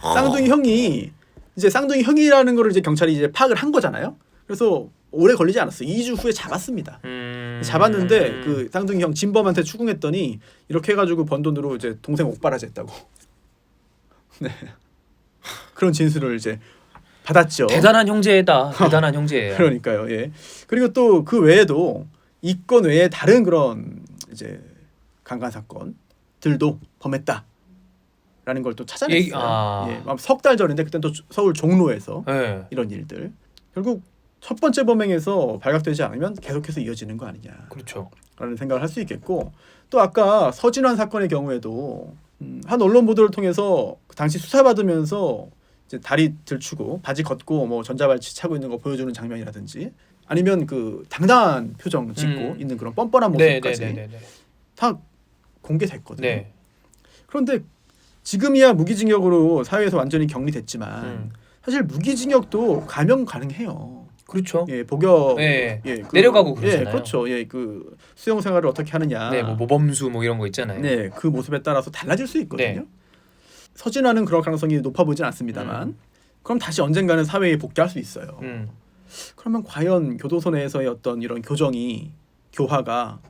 [SPEAKER 2] 쌍둥이 형이 이제 쌍둥이 형이라는 거를 이제 경찰이 이제 파악을 한 거잖아요. 그래서 오래 걸리지 않았어요. 2주 후에 잡았습니다. 잡았는데 그 쌍둥이 형 진범한테 추궁했더니 이렇게 해가지고 번 돈으로 이제 동생 옥바라지 했다고. 네. 그런 진술을 이제 받았죠.
[SPEAKER 1] 대단한 형제다. 대단한 형제예요.
[SPEAKER 2] 그러니까요. 예. 그리고 또 그 외에도 이 건 외에 다른 그런 이제 강간 사건들도 범했다라는 걸 또 찾아냈어요. 예. 석 달 전인데 그때 또 서울 종로에서 이런 일들. 결국 첫 번째 범행에서 발각되지 않으면 계속해서 이어지는 거 아니냐.
[SPEAKER 1] 그렇죠.
[SPEAKER 2] 라는 생각을 할 수 있겠고 또 아까 서진환 사건의 경우에도 한 언론 보도를 통해서 당시 수사받으면서 이제 다리 들추고 바지 걷고 뭐 전자발찌 차고 있는 거 보여주는 장면이라든지 아니면 그 당당한 표정 짓고 있는 그런 뻔뻔한 모습까지 다 공개됐거든요.
[SPEAKER 1] 네.
[SPEAKER 2] 그런데 지금이야 무기징역으로 사회에서 완전히 격리됐지만 사실 무기징역도 감형 가능해요.
[SPEAKER 1] 그렇죠.
[SPEAKER 2] 예, 복역
[SPEAKER 1] 내려가고 그러잖아요.
[SPEAKER 2] 예, 그렇죠. 예, 그 수용 생활을 어떻게 하느냐.
[SPEAKER 1] 네, 뭐 모범수 뭐 이런 거 있잖아요.
[SPEAKER 2] 네, 그 모습에 따라서 달라질 수 있거든요. 서진환은 그럴 가능성이 높아 보이진 않습니다만, 그럼 다시 언젠가는 사회에 복귀할 수 있어요. 그러면 과연 교도소 내에서의 어떤 이런 교화가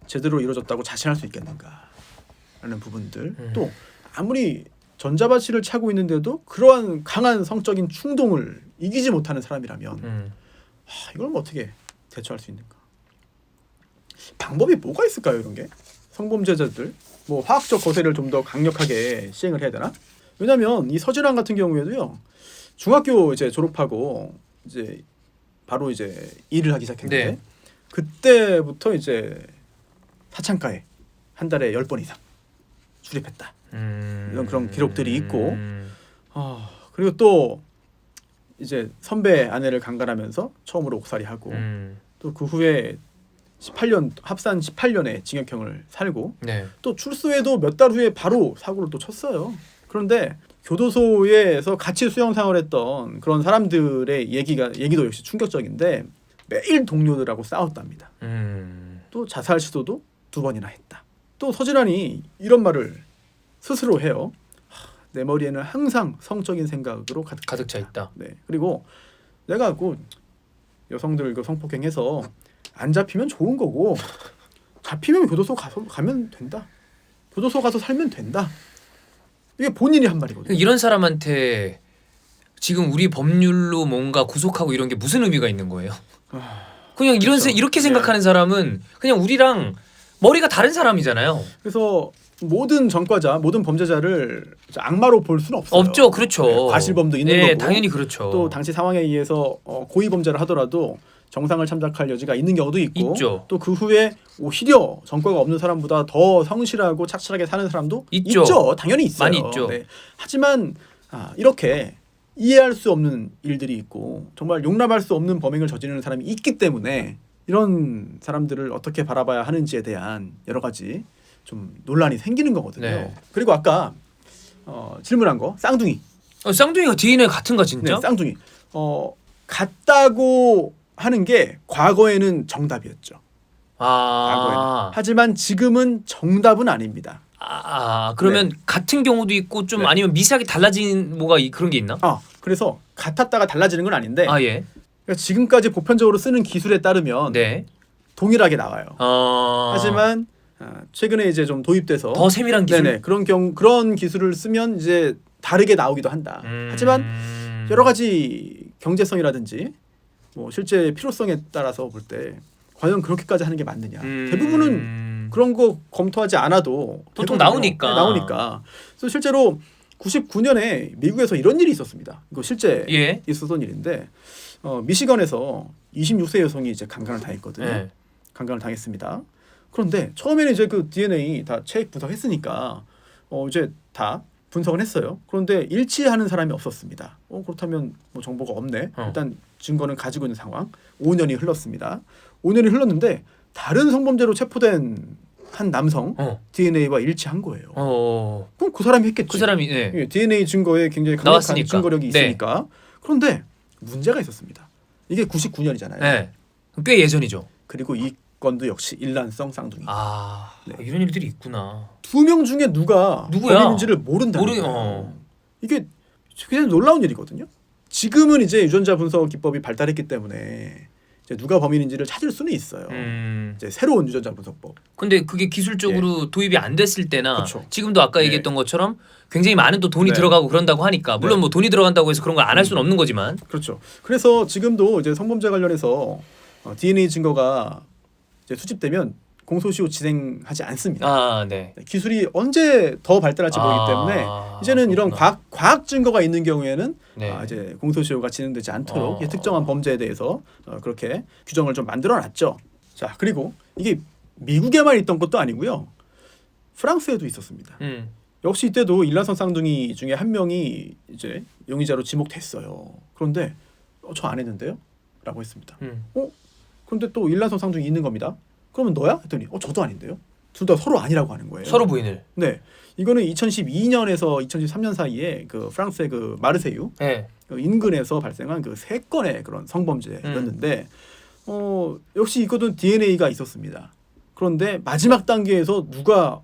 [SPEAKER 2] 제대로 이루어졌다고 자신할 수 있겠는가라는 부분들. 또 아무리 전자발찌를 차고 있는데도 그러한 강한 성적인 충동을 이기지 못하는 사람이라면 이걸 뭐 어떻게 대처할 수 있는가? 방법이 뭐가 있을까요? 이런 게 성범죄자들 뭐 화학적 거세를 좀 더 강력하게 시행을 해야 되나? 왜냐하면 이 서진환 같은 경우에도요 중학교 이제 졸업하고 이제 바로 이제 일을 하기 시작했는데 그때부터 이제 사창가에 한 달에 10번 이상 출입했다. 이런 그런 기록들이 있고 그리고 또 이제 선배 아내를 강간하면서 처음으로 옥살이하고 또 그 후에 18년 합산 18년의 징역형을 살고 또 출소해도 몇 달 후에 바로 사고를 또 쳤어요. 그런데 교도소에서 같이 수용 생활했던 그런 사람들의 얘기도 역시 충격적인데 매일 동료들하고 싸웠답니다. 또 자살 시도도 2번이나 했다. 또 서진환이 이런 말을 스스로 해요. 내 머리에는 항상 성적인 생각으로
[SPEAKER 1] 가득 차 있다.
[SPEAKER 2] 네. 그리고 내가 그 여성들 그 성폭행해서 안 잡히면 좋은 거고 잡히면 교도소 가면 된다. 교도소 가서 살면 된다. 이게 본인이 한 말이거든요.
[SPEAKER 1] 이런 사람한테 지금 우리 법률로 뭔가 구속하고 이런 게 무슨 의미가 있는 거예요? 그냥
[SPEAKER 2] 그렇죠.
[SPEAKER 1] 이렇게 생각하는 사람은 그냥 우리랑 머리가 다른 사람이잖아요.
[SPEAKER 2] 그래서 모든 전과자, 모든 범죄자를 악마로 볼 수는 없어요.
[SPEAKER 1] 없죠, 그렇죠.
[SPEAKER 2] 네, 과실범도 있는 거고.
[SPEAKER 1] 당연히 그렇죠.
[SPEAKER 2] 또 당시 상황에 의해서 고의 범죄를 하더라도 정상을 참작할 여지가 있는 경우도 있고, 또 그 후에 오히려 전과가 없는 사람보다 더 성실하고 착실하게 사는 사람도 있죠. 당연히 있어요.
[SPEAKER 1] 많이 있죠.
[SPEAKER 2] 네. 하지만 이렇게 이해할 수 없는 일들이 있고 정말 용납할 수 없는 범행을 저지르는 사람이 있기 때문에 이런 사람들을 어떻게 바라봐야 하는지에 대한 여러 가지 좀 논란이 생기는 거거든요.
[SPEAKER 1] 네.
[SPEAKER 2] 그리고 아까 질문한 거 쌍둥이.
[SPEAKER 1] 쌍둥이가 DNA 같은가 진짜?
[SPEAKER 2] 네, 쌍둥이. 같다고 하는 게 과거에는 정답이었죠. 과거에는. 하지만 지금은 정답은 아닙니다.
[SPEAKER 1] 그러면 같은 경우도 있고 좀 아니면 미세하게 달라진 뭐가 그런 게 있나?
[SPEAKER 2] 그래서 같았다가 달라지는 건 아닌데.
[SPEAKER 1] 예.
[SPEAKER 2] 그러니까 지금까지 보편적으로 쓰는 기술에 따르면 동일하게 나와요. 하지만 최근에 이제 좀 도입돼서
[SPEAKER 1] 더 세밀한 기술.
[SPEAKER 2] 그런 기술을 쓰면 이제 다르게 나오기도 한다. 하지만 여러 가지 경제성이라든지 뭐 실제 필요성에 따라서 볼 때 과연 그렇게까지 하는 게 맞느냐. 대부분은 그런 거 검토하지 않아도
[SPEAKER 1] 보통 나오니까.
[SPEAKER 2] 나오니까. 그래서 실제로 99년에 미국에서 이런 일이 있었습니다. 이거 실제 있었던 일인데 미시건에서 26세 여성이 이제 강간을 당했거든요. 강간을 당했습니다. 그런데 처음에는 이제 그 DNA 다 체액 분석했으니까 이제 다 분석을 했어요. 그런데 일치하는 사람이 없었습니다. 그렇다면 뭐 정보가 없네. 일단 증거는 가지고 있는 상황. 5년이 흘렀습니다. 5년이 흘렀는데 다른 성범죄로 체포된 한 남성 DNA와 일치한 거예요. 그럼 그 사람이 했겠지.
[SPEAKER 1] 그 사람이
[SPEAKER 2] DNA 증거에 굉장히 강력한
[SPEAKER 1] 나왔으니까.
[SPEAKER 2] 증거력이 있으니까. 그런데 문제가 있었습니다. 이게 99년이잖아요.
[SPEAKER 1] 꽤 예전이죠.
[SPEAKER 2] 그리고 이 건도 역시 일란성 쌍둥이.
[SPEAKER 1] 이런 일들이 있구나.
[SPEAKER 2] 2명 중에 누구야? 범인인지를 모른다는 거예요. 이게 굉장히 놀라운 일이거든요. 지금은 이제 유전자 분석 기법이 발달했기 때문에 이제 누가 범인인지를 찾을 수는 있어요. 이제 새로운 유전자 분석법.
[SPEAKER 1] 근데 그게 기술적으로 도입이 안 됐을 때나 지금도 아까 얘기했던 것처럼 굉장히 많은 또 돈이 들어가고 그런다고 하니까 물론 뭐 돈이 들어간다고 해서 그런 걸 안 할 수는 없는 거지만.
[SPEAKER 2] 그렇죠. 그래서 지금도 이제 성범죄 관련해서 DNA 증거가 이제 수집되면 공소시효 진행하지 않습니다. 기술이 언제 더 발달할지 모르기 때문에 이제는 이런 과학 증거가 있는 경우에는 이제 공소시효가 진행되지 않도록 특정한 범죄에 대해서 그렇게 규정을 좀 만들어놨죠. 자, 그리고 이게 미국에만 있던 것도 아니고요. 프랑스에도 있었습니다. 역시 이때도 일란성 쌍둥이 중에 한 명이 이제 용의자로 지목됐어요. 그런데 저 안 했는데요? 라고 했습니다. 그런데 또 일란성 쌍둥이 있는 겁니다. 그러면 너야? 했더니 저도 아닌데요. 둘 다 서로 아니라고 하는 거예요.
[SPEAKER 1] 서로 부인을.
[SPEAKER 2] 네, 이거는 2012년에서 2013년 사이에 그 프랑스의 그 마르세유 그 인근에서 발생한 그 3건의 그런 성범죄였는데 역시 이것은 DNA가 있었습니다. 그런데 마지막 단계에서 누가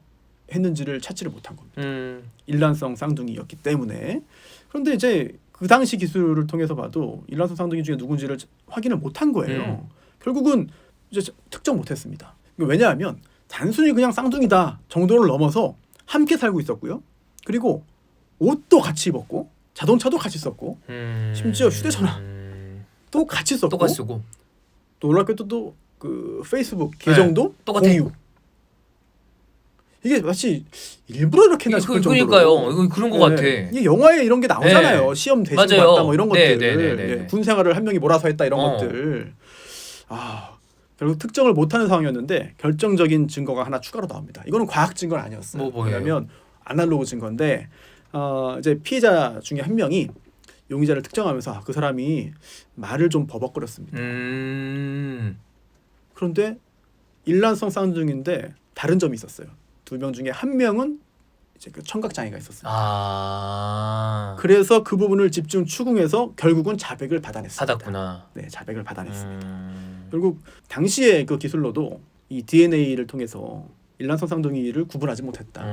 [SPEAKER 2] 했는지를 찾지를 못한 겁니다. 일란성 쌍둥이였기 때문에. 그런데 이제 그 당시 기술을 통해서 봐도 일란성 쌍둥이 중에 누군지를 확인을 못한 거예요. 결국은 이제 특정 못했습니다. 왜냐하면 단순히 그냥 쌍둥이다 정도를 넘어서 함께 살고 있었고요. 그리고 옷도 같이 입었고 자동차도 같이 썼고 심지어 휴대전화 또 같이 썼고
[SPEAKER 1] 똑같이 쓰고
[SPEAKER 2] 또 놀랍게도 또 그 페이스북 계정도 공유. 이게 마치 일부러 이렇게 했나 싶을 정도로.
[SPEAKER 1] 그러니까요. 그런 것 같아.
[SPEAKER 2] 이게 영화에 이런 게 나오잖아요. 시험 대신 봤다 뭐 이런 것들. 군 생활을 한 명이 몰아서 했다 이런 것들. 결국 특정을 못하는 상황이었는데 결정적인 증거가 하나 추가로 나옵니다. 이거는 과학 증거는 아니었어요. 뭐냐면 아날로그 증거인데 이제 피해자 중에 한 명이 용의자를 특정하면서 그 사람이 말을 좀 버벅거렸습니다. 그런데 일란성 쌍둥이인데 다른 점이 있었어요. 2명 중에 한 명은 이제 그 청각 장애가 있었습니다. 그래서 그 부분을 집중 추궁해서 결국은 자백을 받아냈습니다. 네, 자백을 받아냈습니다. 결국 당시의 그 기술로도 이 DNA를 통해서 일란성 쌍둥이를 구분하지 못했다.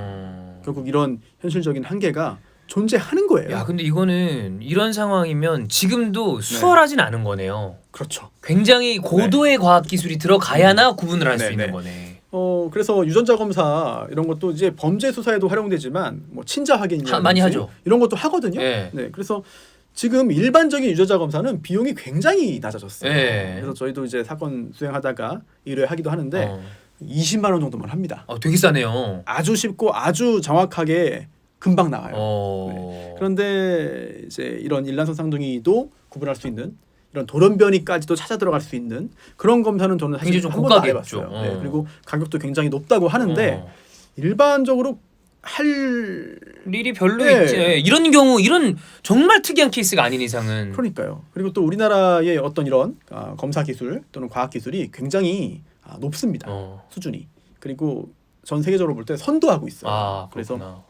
[SPEAKER 2] 결국 이런 현실적인 한계가 존재하는 거예요.
[SPEAKER 1] 야, 근데 이거는 이런 상황이면 지금도 수월하진 않은 거네요.
[SPEAKER 2] 그렇죠.
[SPEAKER 1] 굉장히 고도의 과학 기술이 들어가야나 구분을 할 수 있는 거네.
[SPEAKER 2] 그래서 유전자 검사 이런 것도 이제 범죄 수사에도 활용되지만 뭐 친자 확인이라든지
[SPEAKER 1] 많이 하죠.
[SPEAKER 2] 이런 것도 하거든요.
[SPEAKER 1] 네.
[SPEAKER 2] 그래서 지금 일반적인 유전자 검사는 비용이 굉장히 낮아졌어요. 그래서 저희도 이제 사건 수행하다가 의뢰하기도 하는데 20만 원 정도만 합니다.
[SPEAKER 1] 되게 싸네요.
[SPEAKER 2] 아주 쉽고 아주 정확하게 금방 나와요. 그런데 이제 이런 일란성 쌍둥이도 구분할 수 있는 이런 돌연변이까지도 찾아 들어갈 수 있는 그런 검사는 저는 사실 한 번도 안 해봤어요. 그리고 가격도 굉장히 높다고 하는데 일반적으로 할
[SPEAKER 1] 일이 별로 있지. 이런 경우 이런 정말 특이한 케이스가 아닌 이상은.
[SPEAKER 2] 그러니까요. 그리고 또 우리나라의 어떤 이런 검사 기술 또는 과학 기술이 굉장히 높습니다. 수준이. 그리고 전 세계적으로 볼 때 선도하고 있어요. 그래서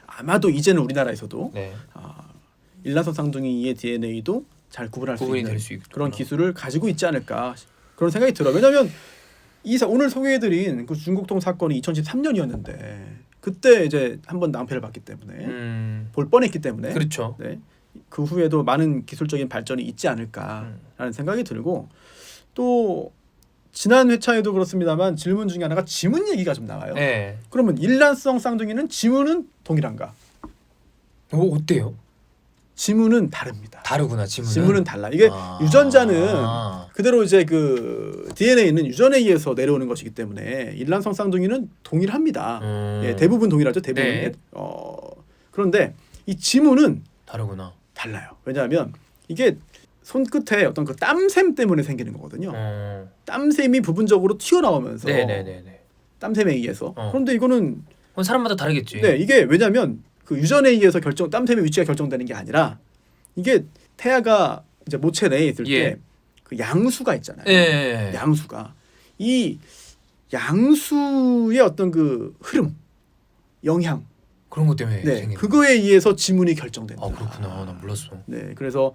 [SPEAKER 2] 아마도 이제는 우리나라에서도 일란성 쌍둥이의 DNA도 잘 구분할 수 있는 그런 기술을 가지고 있지 않을까 그런 생각이 들어요. 왜냐하면 오늘 소개해드린 그 중국동 사건이 2013년이었는데 그때 이제 한번 낭패를 봤기 때문에 볼 뻔했기 때문에
[SPEAKER 1] 그렇죠.
[SPEAKER 2] 그 후에도 많은 기술적인 발전이 있지 않을까라는 생각이 들고 또 지난 회차에도 그렇습니다만 질문 중에 하나가 지문 얘기가 좀 나와요. 그러면 일란성 쌍둥이는 지문은 동일한가?
[SPEAKER 1] 어때요?
[SPEAKER 2] 지문은 다릅니다.
[SPEAKER 1] 다르구나.
[SPEAKER 2] 지문은 달라. 이게 유전자는 그대로 이제 그 DNA는 유전에 의해서 내려오는 것이기 때문에 일란성 쌍둥이는 동일합니다. 대부분 동일하죠. 대부분. 그런데 이 지문은
[SPEAKER 1] 다르구나.
[SPEAKER 2] 달라요. 왜냐하면 이게 손끝에 어떤 그 땀샘 때문에 생기는 거거든요. 땀샘이 부분적으로 튀어나오면서 땀샘에 의해서. 그런데 이거는
[SPEAKER 1] 사람마다 다르겠지.
[SPEAKER 2] 이게 왜냐하면 그 유전에 의해서 땀샘의 위치가 결정되는 게 아니라 이게 태아가 이제 모체 내에 있을 때 그 양수가 있잖아요. 양수가 이 양수의 어떤 그 흐름, 영향
[SPEAKER 1] 그런 것 때문에 생기는
[SPEAKER 2] 그거에 의해서 지문이 결정된다.
[SPEAKER 1] 그렇구나. 나 몰랐어.
[SPEAKER 2] 그래서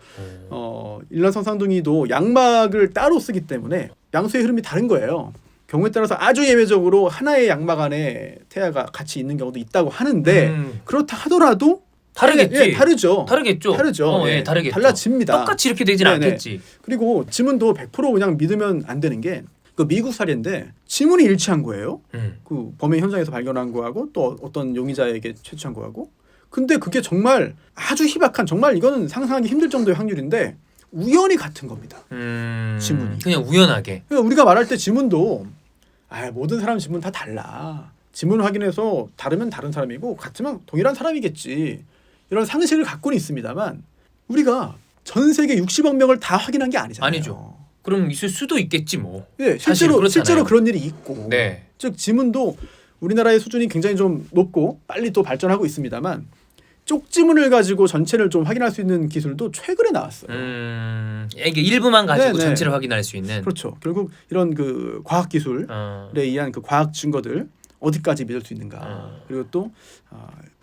[SPEAKER 2] 일란성 쌍둥이도 양막을 따로 쓰기 때문에 양수의 흐름이 다른 거예요. 경우에 따라서 아주 예외적으로 하나의 양막 안에 태아가 같이 있는 경우도 있다고 하는데 그렇다 하더라도
[SPEAKER 1] 다르겠지.
[SPEAKER 2] 다르죠.
[SPEAKER 1] 다르겠죠. 다르겠죠.
[SPEAKER 2] 달라집니다.
[SPEAKER 1] 똑같이 이렇게 되지는 않겠지.
[SPEAKER 2] 그리고 지문도 100% 그냥 믿으면 안 되는 게 그 미국 사례인데 지문이 일치한 거예요. 그 범행 현장에서 발견한 거하고 또 어떤 용의자에게 채취한 거하고. 근데 그게 정말 아주 희박한 정말 이거는 상상하기 힘들 정도의 확률인데 우연히 같은 겁니다. 지문이.
[SPEAKER 1] 그냥 우연하게.
[SPEAKER 2] 그러니까 우리가 말할 때 지문도 모든 사람 지문 다 달라. 지문 확인해서 다르면 다른 사람이고 같으면 동일한 사람이겠지. 이런 상식을 갖고는 있습니다만 우리가 전 세계 60억 명을 다 확인한 게 아니잖아요.
[SPEAKER 1] 아니죠. 그럼 있을 수도 있겠지 뭐.
[SPEAKER 2] 실제로 그런 일이 있고. 즉 지문도 우리나라의 수준이 굉장히 좀 높고 빨리 또 발전하고 있습니다만 쪽지문을 가지고 전체를 좀 확인할 수 있는 기술도 최근에 나왔어요.
[SPEAKER 1] 이게 일부만 가지고 전체를 확인할 수 있는.
[SPEAKER 2] 그렇죠. 결국 이런 그 과학 기술에 의한 그 과학 증거들 어디까지 믿을 수 있는가. 그리고 또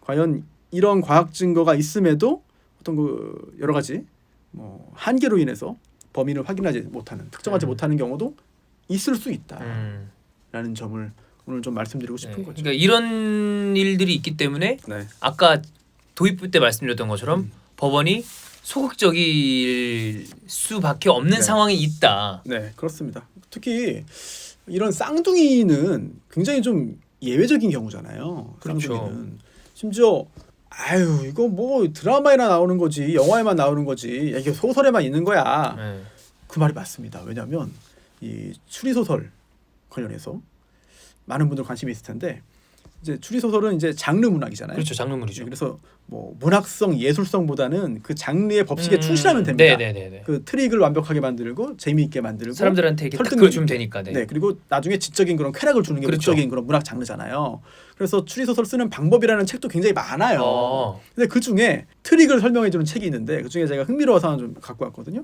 [SPEAKER 2] 과연 이런 과학 증거가 있음에도 어떤 그 여러 가지 뭐 한계로 인해서 범인을 확인하지 못하는, 특정하지 못하는 경우도 있을 수 있다라는 점을 오늘 좀 말씀드리고 싶은 거죠.
[SPEAKER 1] 그러니까 이런 일들이 있기 때문에 아까 도입부 때 말씀드렸던 것처럼 법원이 소극적일 수밖에 없는 상황이 있다.
[SPEAKER 2] 그렇습니다. 특히 이런 쌍둥이는 굉장히 좀 예외적인 경우잖아요. 쌍둥이는 심지어 이거 뭐 드라마에나 나오는 거지, 영화에만 나오는 거지, 이게 소설에만 있는 거야. 그 말이 맞습니다. 왜냐하면 이 추리 소설 관련해서 많은 분들 관심이 있을 텐데 이제 추리 소설은 이제 장르 문학이잖아요.
[SPEAKER 1] 그렇죠, 장르 문이죠.
[SPEAKER 2] 그래서 뭐 문학성, 예술성보다는 그 장르의 법칙에 충실하면 됩니다. 그 트릭을 완벽하게 만들고 재미있게 만들고
[SPEAKER 1] 사람들한테 설득을 주면 되니까.
[SPEAKER 2] 그리고 나중에 지적인 그런 쾌락을 주는 게 목적인 그런 문학 장르잖아요. 그래서 추리 소설 쓰는 방법이라는 책도 굉장히 많아요. 근데 그 중에 트릭을 설명해 주는 책이 있는데 그 중에 제가 흥미로워서 하나 좀 갖고 왔거든요.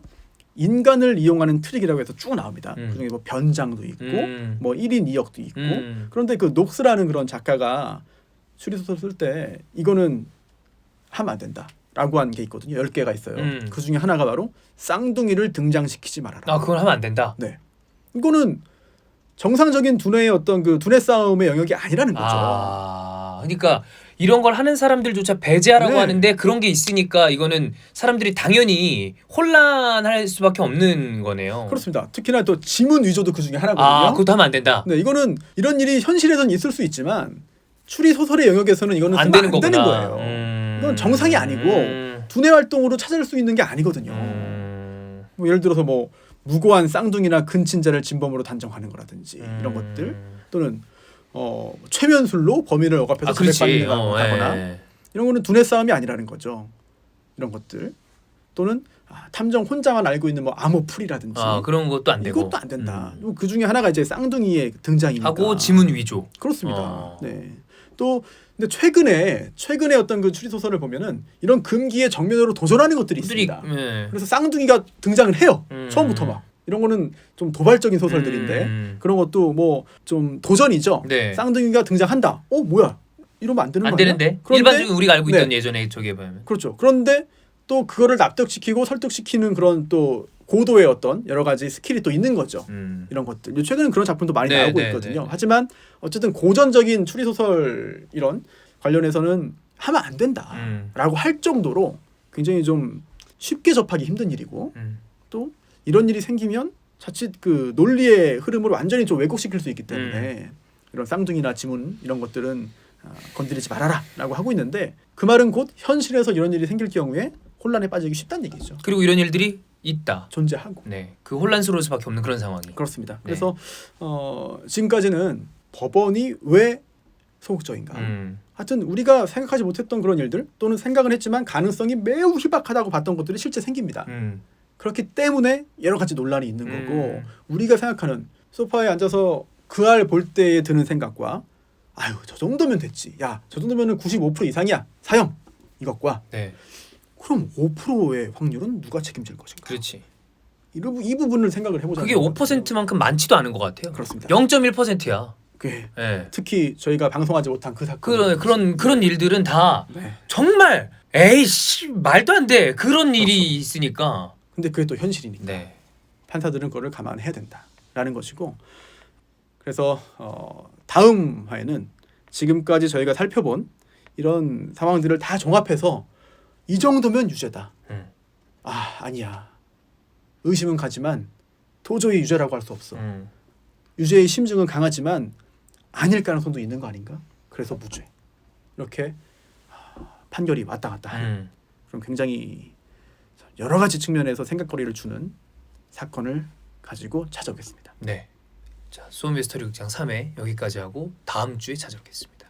[SPEAKER 2] 인간을 이용하는 트릭이라고 해서 쭉 나옵니다. 그중에 뭐 변장도 있고 뭐 1인 2역도 있고. 그런데 그 녹스라는 그런 작가가 추리소설 쓸 때 이거는 하면 안 된다라고 한 게 있거든요. 10개가 있어요. 그 중에 하나가 바로 쌍둥이를 등장시키지 말아라.
[SPEAKER 1] 그건 하면 안 된다.
[SPEAKER 2] 이거는 정상적인 두뇌의 어떤 그 두뇌 싸움의 영역이 아니라는 거죠.
[SPEAKER 1] 그러니까 이런 걸 하는 사람들조차 배제하라고
[SPEAKER 2] 네.
[SPEAKER 1] 하는데 그런 게 있으니까 이거는 사람들이 당연히 혼란할 수밖에 없는 거네요.
[SPEAKER 2] 그렇습니다. 특히나 또 지문 위조도 그 중에 하나거든요.
[SPEAKER 1] 그것도 하면 안 된다.
[SPEAKER 2] 네, 이거는 이런 일이 현실에서는 있을 수 있지만 추리 소설의 영역에서는 이거는
[SPEAKER 1] 안
[SPEAKER 2] 쓰면
[SPEAKER 1] 되는
[SPEAKER 2] 안 되는
[SPEAKER 1] 거구나.
[SPEAKER 2] 거예요. 이건 정상이 아니고 두뇌 활동으로 찾을 수 있는 게 아니거든요. 뭐 예를 들어서 뭐 무고한 쌍둥이나 근친자를 진범으로 단정하는 거라든지 이런 것들 또는 최면술로 범인을 억압해서 자백받는 거거나 이런 거는 두뇌 싸움이 아니라는 거죠. 이런 것들 또는 탐정 혼자만 알고 있는 뭐 암호풀이라든지
[SPEAKER 1] 그런 것도 안 되고
[SPEAKER 2] 이것도 안 된다. 그 중에 하나가 이제 쌍둥이의 등장이니까
[SPEAKER 1] 하고 지문 위조.
[SPEAKER 2] 그렇습니다. 네. 또 근데 최근에 어떤 그 추리 소설을 보면은 이런 금기에 정면으로 도전하는 것들이 있습니다. 그래서 쌍둥이가 등장을 해요. 처음부터 막 이런 거는 좀 도발적인 소설들인데 그런 것도 뭐 좀 도전이죠.
[SPEAKER 1] 네.
[SPEAKER 2] 쌍둥이가 등장한다. 뭐야? 이러면 안 되는 거 아니야?
[SPEAKER 1] 되는데. 일반적으로 우리가 알고 있던 예전에 저기에 보면.
[SPEAKER 2] 그렇죠. 그런데 또 그거를 납득시키고 설득시키는 그런 또 고도의 어떤 여러 가지 스킬이 또 있는 거죠. 이런 것들. 최근에는 그런 작품도 많이 나오고 있거든요. 하지만 어쨌든 고전적인 추리 소설 이런 관련해서는 하면 안 된다라고 할 정도로 굉장히 좀 쉽게 접하기 힘든 일이고 또 이런 일이 생기면 자칫 그 논리의 흐름을 완전히 좀 왜곡시킬 수 있기 때문에 이런 쌍둥이나 지문 이런 것들은 건드리지 말아라라고 하고 있는데 그 말은 곧 현실에서 이런 일이 생길 경우에 혼란에 빠지기 쉽다는 얘기죠.
[SPEAKER 1] 그리고 이런 일들이 있다.
[SPEAKER 2] 존재하고.
[SPEAKER 1] 네, 그 혼란스러울 수밖에 없는 그런 상황이.
[SPEAKER 2] 그렇습니다. 그래서 지금까지는 법원이 왜 소극적인가. 하여튼 우리가 생각하지 못했던 그런 일들 또는 생각은 했지만 가능성이 매우 희박하다고 봤던 것들이 실제 생깁니다. 그렇기 때문에 여러 가지 논란이 있는 거고 우리가 생각하는 소파에 앉아서 그 알 볼 때에 드는 생각과 아유 저 정도면 됐지. 야 저 정도면은 95% 이상이야. 사형 이것과 그럼 5%의 확률은 누가 책임질 것인가?
[SPEAKER 1] 그렇지.
[SPEAKER 2] 이 부분을 생각을 해보자.
[SPEAKER 1] 그게 5%만큼 많지도 않은 것 같아요.
[SPEAKER 2] 그렇습니다.
[SPEAKER 1] 0.1%야.
[SPEAKER 2] 특히 저희가 방송하지 못한 그 사건.
[SPEAKER 1] 그런 일들은 다 정말 에이씨 말도 안 돼. 그런 일이 있으니까.
[SPEAKER 2] 근데 그게 또 현실이니까. 판사들은 그거를 감안해야 된다라는 것이고. 그래서 다음 화에는 지금까지 저희가 살펴본 이런 상황들을 다 종합해서 이 정도면 유죄다. 아니야. 의심은 가지만 도저히 유죄라고 할 수 없어. 유죄의 심증은 강하지만 아닐 가능성도 있는 거 아닌가? 그래서 무죄. 이렇게 판결이 왔다 갔다 하는 그럼 굉장히 여러 가지 측면에서 생각거리를 주는 사건을 가지고 찾아오겠습니다.
[SPEAKER 1] 네. 자, 수험미스터리 극장 3회 여기까지 하고 다음 주에 찾아오겠습니다.